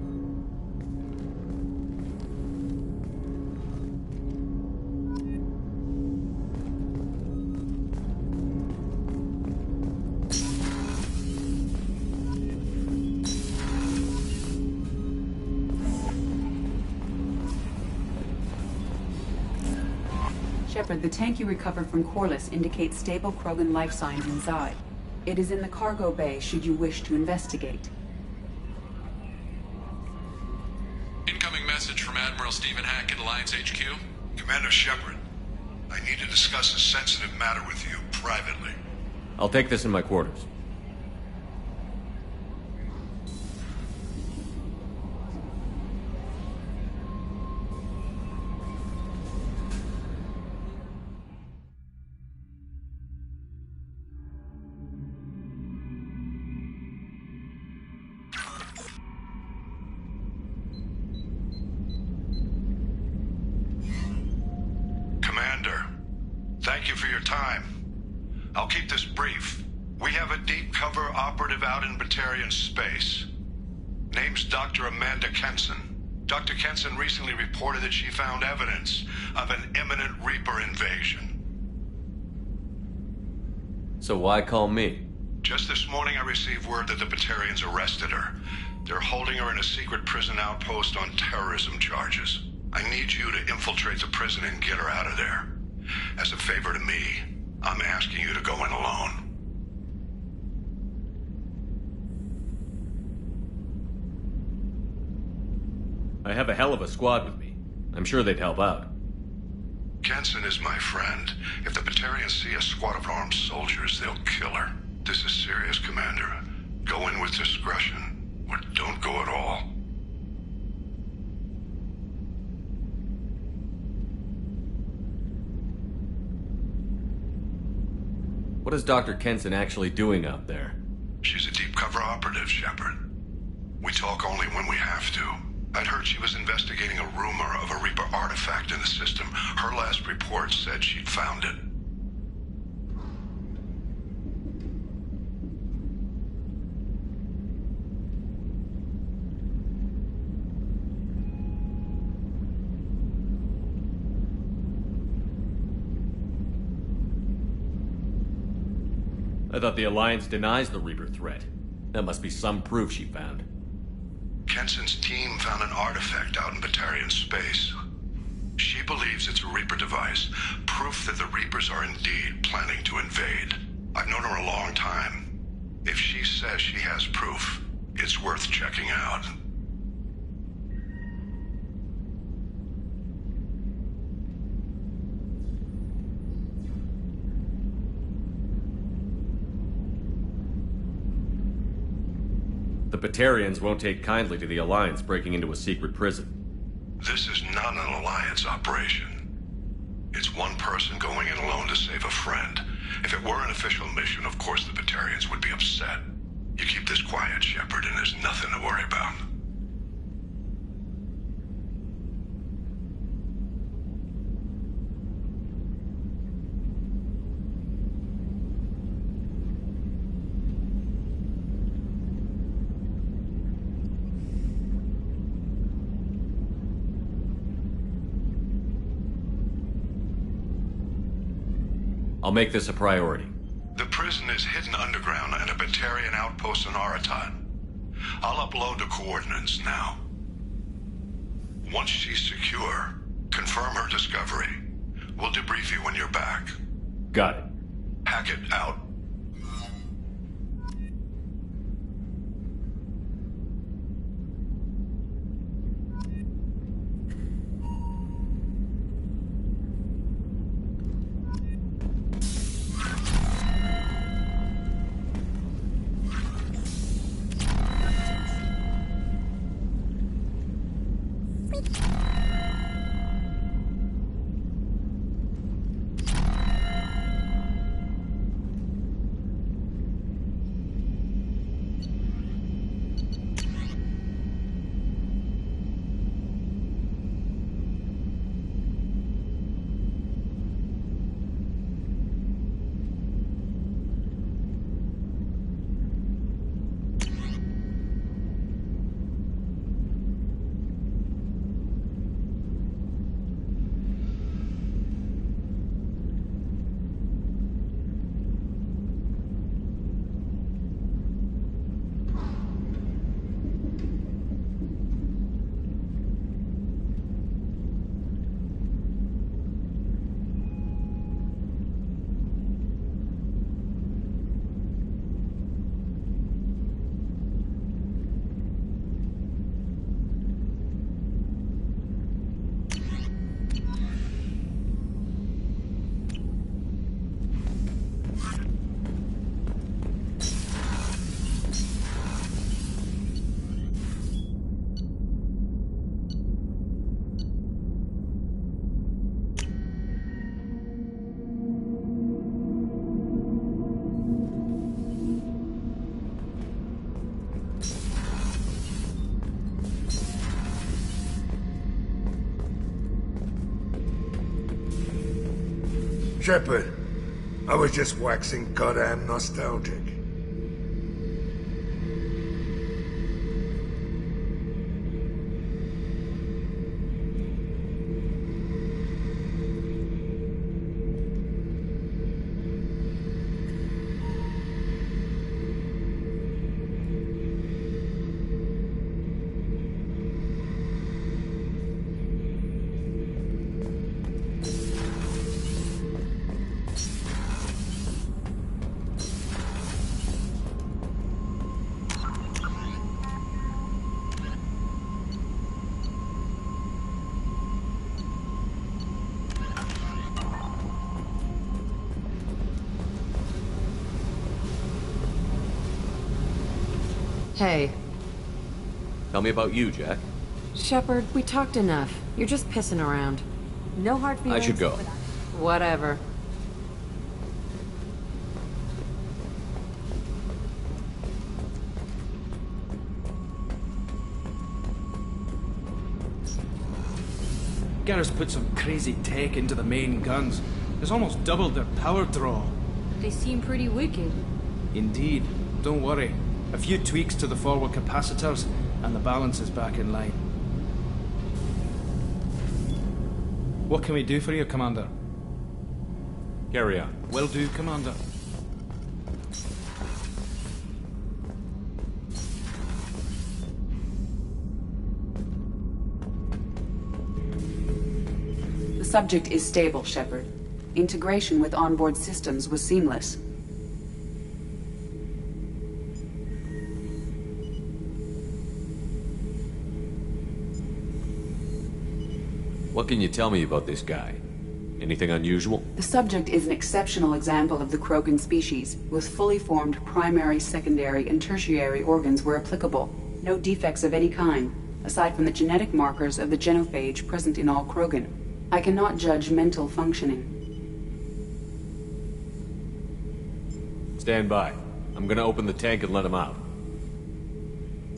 Shepard, the tank you recovered from Corliss indicates stable Krogan life signs inside. It is in the cargo bay should you wish to investigate. Incoming message from Admiral Stephen Hackett, Alliance HQ. Commander Shepard, I need to discuss a sensitive matter with you privately. I'll take this in my quarters. Commander, thank you for your time. I'll keep this brief. We have a deep cover operative out in Batarian space. Name's Dr. Amanda Kenson. Dr. Kenson recently reported that she found evidence of an imminent Reaper invasion. So why call me? Just this morning I received word that the Batarians arrested her. They're holding her in a secret prison outpost on terrorism charges. I need you to infiltrate the prison and get her out of there. As a favor to me, I'm asking you to go in alone. I have a hell of a squad with me. I'm sure they'd help out. Kenson is my friend. If the Batarians see a squad of armed soldiers, they'll kill her. This is serious, Commander. Go in with discretion, or don't go at all. What is Dr. Kenson actually doing out there? She's a deep cover operative, Shepard. We talk only when we have to. I'd heard she was investigating a rumor of a Reaper artifact in the system. Her last report said she'd found it. I thought the Alliance denies the Reaper threat. That must be some proof she found. Kenson's team found an artifact out in Batarian space. She believes it's a Reaper device, proof that the Reapers are indeed planning to invade. I've known her a long time. If she says she has proof, it's worth checking out. The Batarians won't take kindly to the Alliance breaking into a secret prison. This is not an Alliance operation. It's one person going in alone to save a friend. If it were an official mission, of course the Batarians would be upset. You keep this quiet, Shepard, and there's nothing to worry about. I'll make this a priority. The prison is hidden underground in a Batarian outpost in Aratat. I'll upload the coordinates now. Once she's secure, confirm her discovery. We'll debrief you when you're back. Got it. Hackett out. Shepard, I was just waxing goddamn nostalgic. Hey. Tell me about you, Jack. Shepard, we talked enough. You're just pissing around. No hard feelings. I should go. Whatever. Garrus put some crazy tech into the main guns. It's almost doubled their power draw. They seem pretty wicked. Indeed. Don't worry. A few tweaks to the forward capacitors, and the balance is back in line. What can we do for you, Commander? Carry on. Will do, Commander. The subject is stable, Shepard. Integration with onboard systems was seamless. What can you tell me about this guy? Anything unusual? The subject is an exceptional example of the Krogan species, with fully formed primary, secondary, and tertiary organs where applicable. No defects of any kind, aside from the genetic markers of the genophage present in all Krogan. I cannot judge mental functioning. Stand by. I'm gonna open the tank and let him out.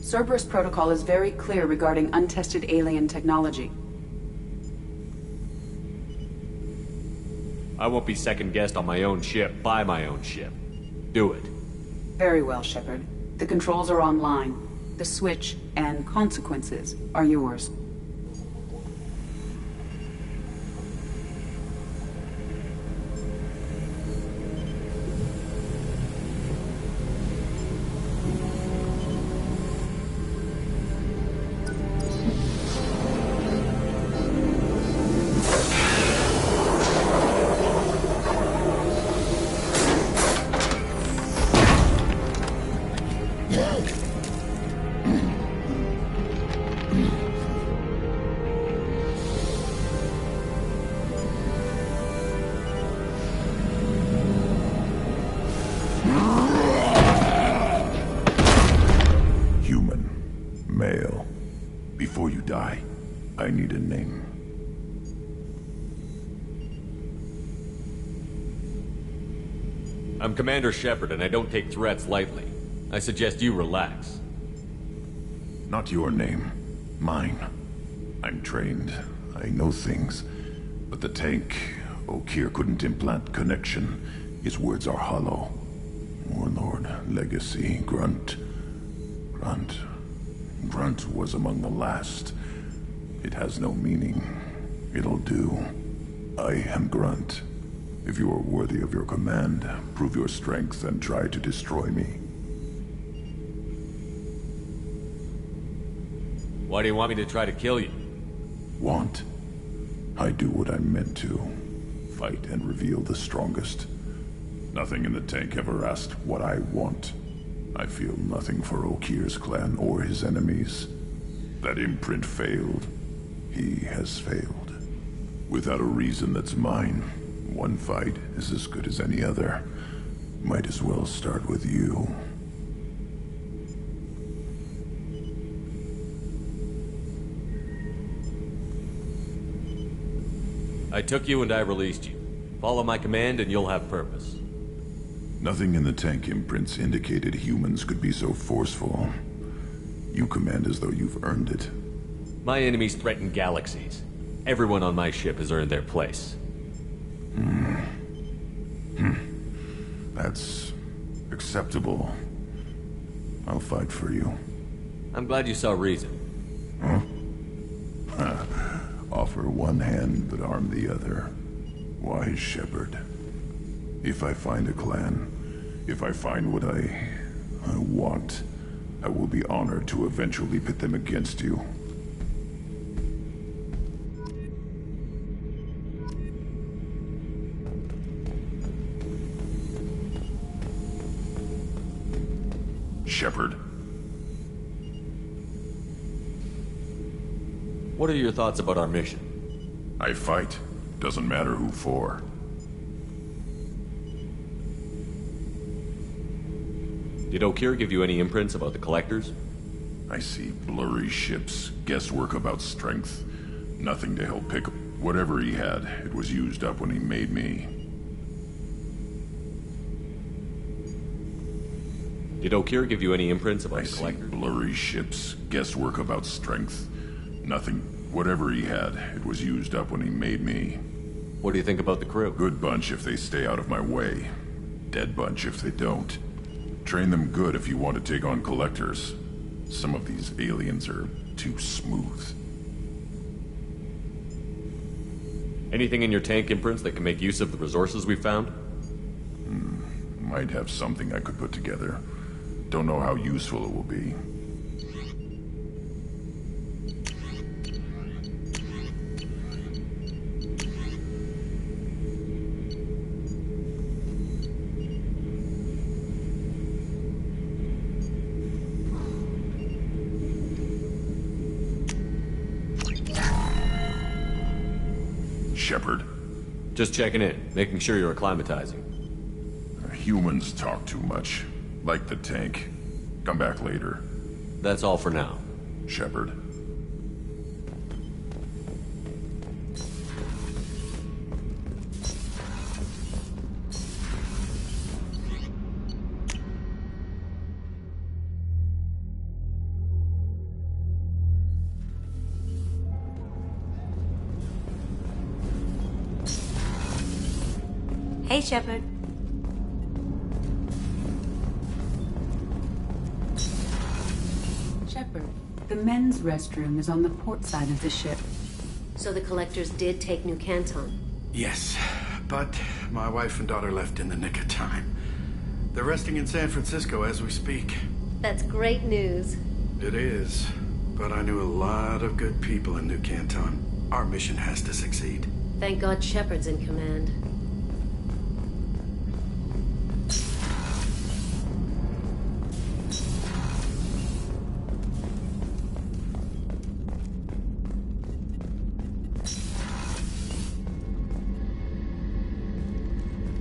Cerberus protocol is very clear regarding untested alien technology. I won't be second-guessed on my own ship, by my own ship. Do it. Very well, Shepard. The controls are online. The switch and consequences are yours. I need a name. I'm Commander Shepard, and I don't take threats lightly. I suggest you relax. Not your name. Mine. I'm trained. I know things. But the tank, Okeer couldn't implant connection. His words are hollow. Warlord, Legacy, Grunt. Grunt was among the last. It has no meaning. It'll do. I am Grunt. If you are worthy of your command, prove your strength and try to destroy me. Why do you want me to try to kill you? Want? I do what I'm meant to. Fight and reveal the strongest. Nothing in the tank ever asked what I want. I feel nothing for Okeer's clan or his enemies. That imprint failed. He has failed. Without a reason that's mine, one fight is as good as any other. Might as well start with you. I took you and I released you. Follow my command and you'll have purpose. Nothing in the tank imprints indicated humans could be so forceful. You command as though you've earned it. My enemies threaten galaxies. Everyone on my ship has earned their place. That's acceptable. I'll fight for you. I'm glad you saw reason. Huh? Offer one hand, but arm the other. Wise Shepard. If I find a clan, if I find what I want, I will be honored to eventually pit them against you. Shepard. What are your thoughts about our mission? I fight. Doesn't matter who for. Did Okeer give you any imprints about the Collectors? I see blurry ships, guesswork about strength. Nothing to help pick whatever he had. It was used up when he made me. Did Okeer give you any imprints about the Collectors? I see blurry ships, guesswork about strength. Nothing. Whatever he had, it was used up when he made me. What do you think about the crew? Good bunch if they stay out of my way. Dead bunch if they don't. Train them good if you want to take on Collectors. Some of these aliens are too smooth. Anything in your tank imprints that can make use of the resources we found? Might have something I could put together. Don't know how useful it will be. Shepard. Just checking in, making sure you're acclimatizing. Humans talk too much. Like the tank. Come back later. That's all for now. Shepard. Hey, Shepard. Shepard, the men's restroom is on the port side of the ship. So the Collectors did take New Canton? Yes, but my wife and daughter left in the nick of time. They're resting in San Francisco as we speak. That's great news. It is, but I knew a lot of good people in New Canton. Our mission has to succeed. Thank God Shepard's in command.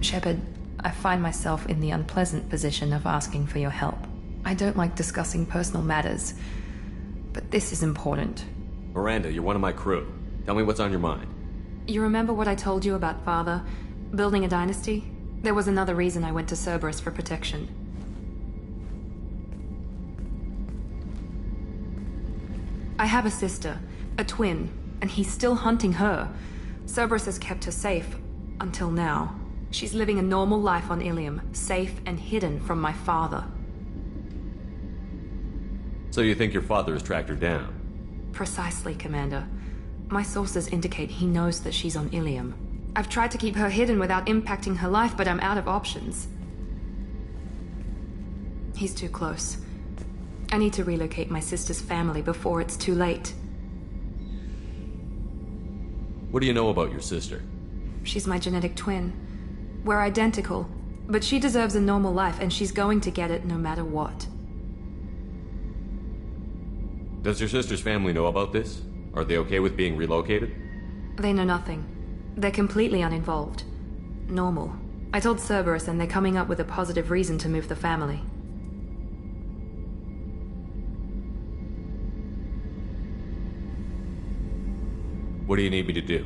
Shepard, I find myself in the unpleasant position of asking for your help. I don't like discussing personal matters, but this is important. Miranda, you're one of my crew. Tell me what's on your mind. You remember what I told you about Father? Building a dynasty? There was another reason I went to Cerberus for protection. I have a sister, a twin, and he's still hunting her. Cerberus has kept her safe, until now. She's living a normal life on Ilium, safe and hidden from my father. So you think your father has tracked her down? Precisely, Commander. My sources indicate he knows that she's on Ilium. I've tried to keep her hidden without impacting her life, but I'm out of options. He's too close. I need to relocate my sister's family before it's too late. What do you know about your sister? She's my genetic twin. We're identical, but she deserves a normal life, and she's going to get it no matter what. Does your sister's family know about this? Are they okay with being relocated? They know nothing. They're completely uninvolved. Normal. I told Cerberus, and they're coming up with a positive reason to move the family. What do you need me to do?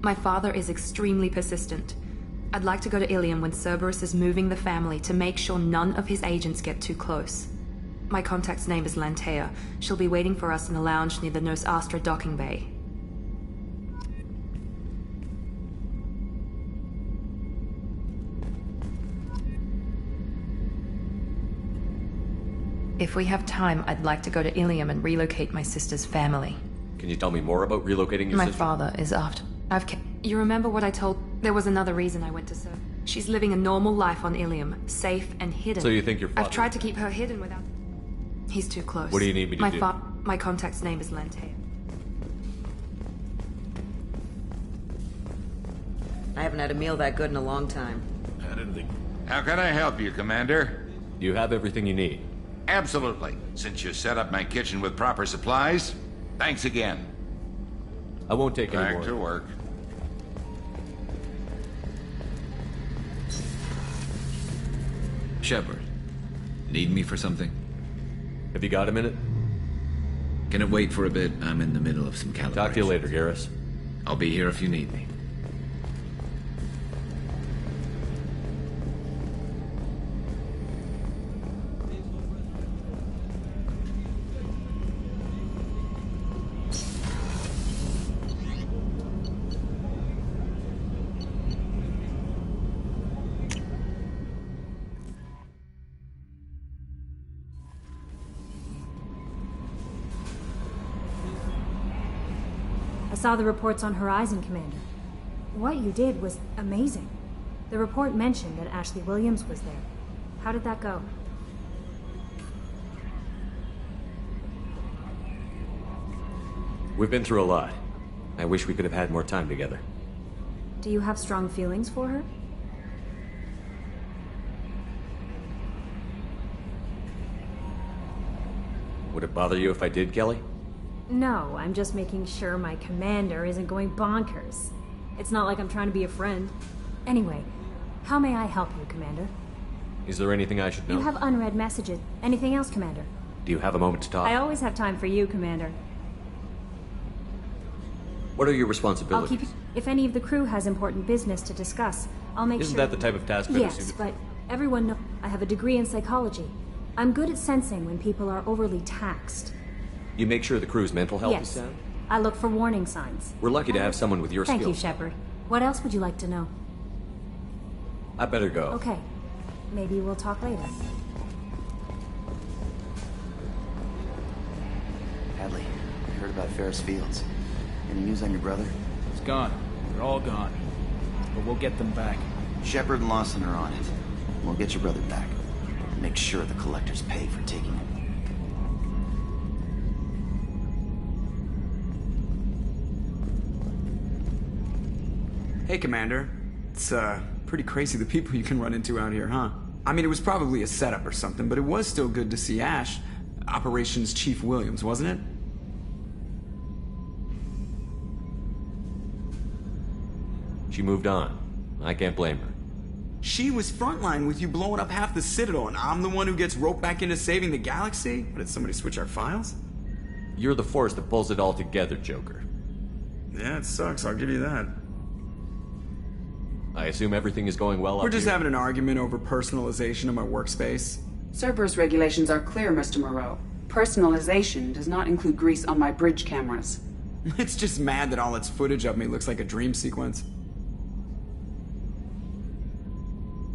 My father is extremely persistent. I'd like to go to Ilium when Cerberus is moving the family to make sure none of his agents get too close. My contact's name is Lantea. She'll be waiting for us in the lounge near the Nos Astra docking bay. If we have time, I'd like to go to Ilium and relocate my sister's family. Can you tell me more about relocating your My sister? father is after. You remember what I told? There was another reason I went to Cerberus. She's living a normal life on Ilium, safe and hidden. So you think your father... I've tried to keep her hidden without... He's too close. What do you need me to do? My contact's name is Lantea. I haven't had a meal that good in a long time. I didn't think... How can I help you, Commander? You have everything you need. Absolutely. Since you set up my kitchen with proper supplies, thanks again. I won't take any more. Back to work. Shepard, Need me for something? Have you got a minute? Can it wait for a bit? I'm in the middle of some calibration. Talk to you later, Garrus. I'll be here if you need me. I saw the reports on Horizon, Commander. What you did was amazing. The report mentioned that Ashley Williams was there. How did that go? We've been through a lot. I wish we could have had more time together. Do you have strong feelings for her? Would it bother you if I did, Kelly? No, I'm just making sure my commander isn't going bonkers. It's not like I'm trying to be a friend. Anyway, how may I help you, Commander? Is there anything I should know? You have unread messages. Anything else, Commander? Do you have a moment to talk? I always have time for you, Commander. What are your I'll responsibilities? keep you... If any of the crew has important business to discuss, I'll make Isn't sure... that the type of task better Yes, suited? but everyone knows I have a degree in psychology. I'm good at sensing when people are overly taxed. You make sure the crew's mental health is Yes. sound? I look for warning signs. We're lucky to have someone with your Thank skills. you, Shepard. What else would you like to know? I better go. Okay. Maybe we'll talk later. Hadley, I heard about Ferris Fields. Any news on your brother? It's gone. They're all gone. But we'll get them back. Shepard and Lawson are on it. We'll get your brother back. Make sure the collectors pay for taking him. Hey, Commander. It's, pretty crazy the people you can run into out here, huh? I mean, it was probably a setup or something, but it was still good to see Ash. Operations Chief Williams, wasn't it? She moved on. I can't blame her. She was frontline with you blowing up half the Citadel, and I'm the one who gets roped back into saving the galaxy? What, did somebody switch our files? You're the force that pulls it all together, Joker. Yeah, it sucks, I'll give you that. I assume everything is going well We're up just here? having an argument over personalization of my workspace. Cerberus regulations are clear, Mr. Moreau. Personalization does not include grease on my bridge cameras. It's just mad that all its footage of me looks like a dream sequence.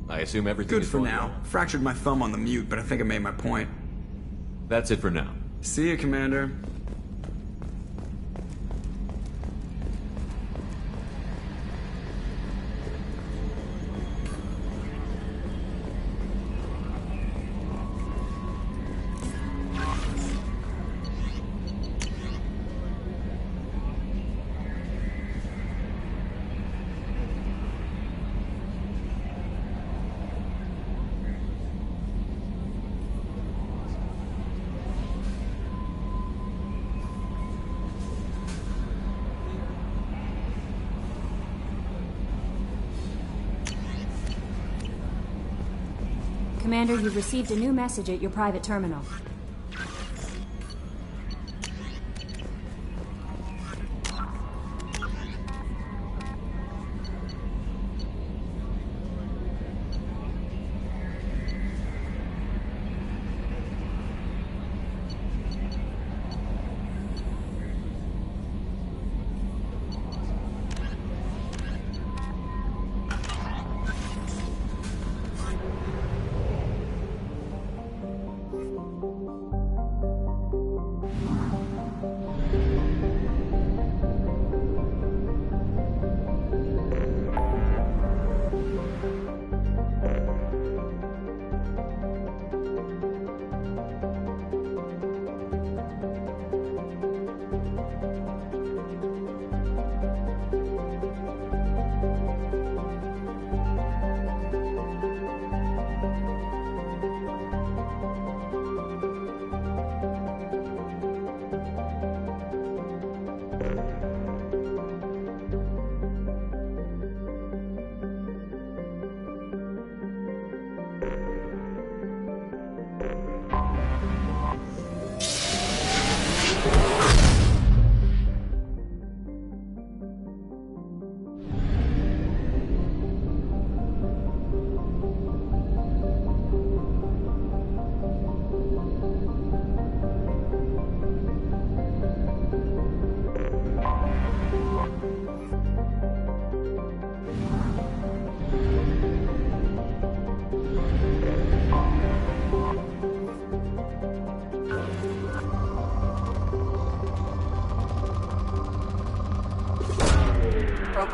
I assume everything Good is for going now. well. Fractured my thumb on the mute, but I think I made my point. That's it for now. See you, Commander. Commander, you've received a new message at your private terminal.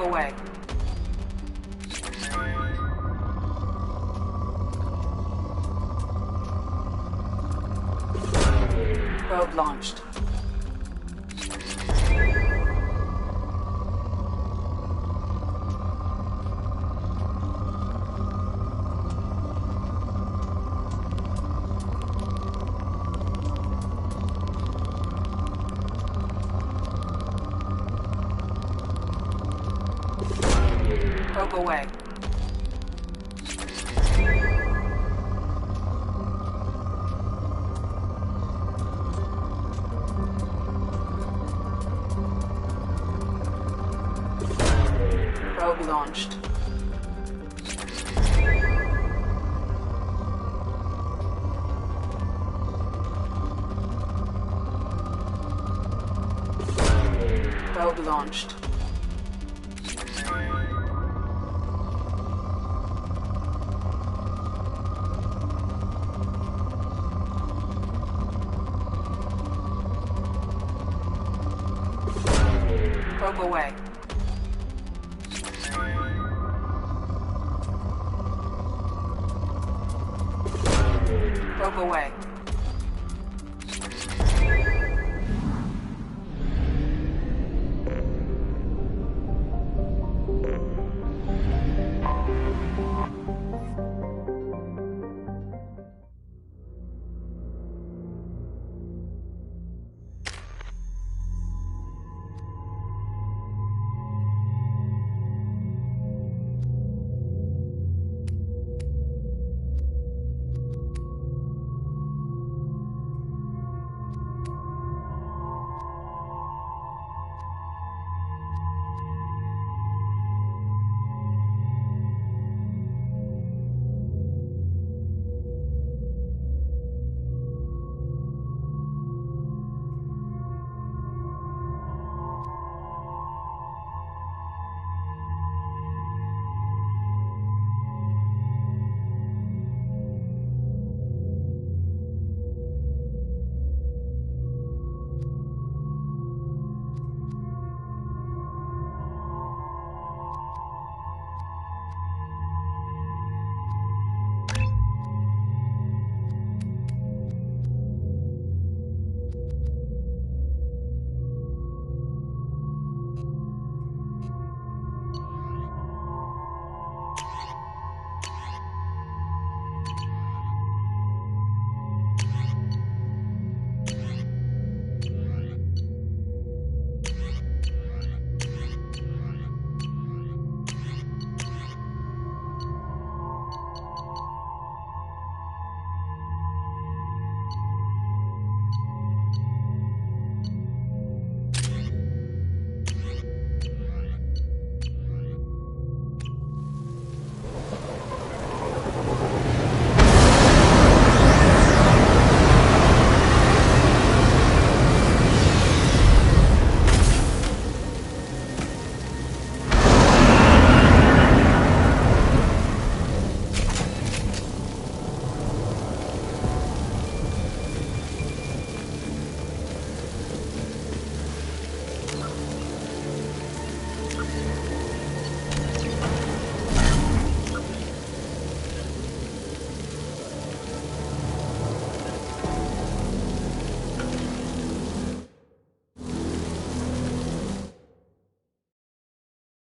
away. Probe launched. Probe away. Probe launched. Probe launched. Probe away. Probe away.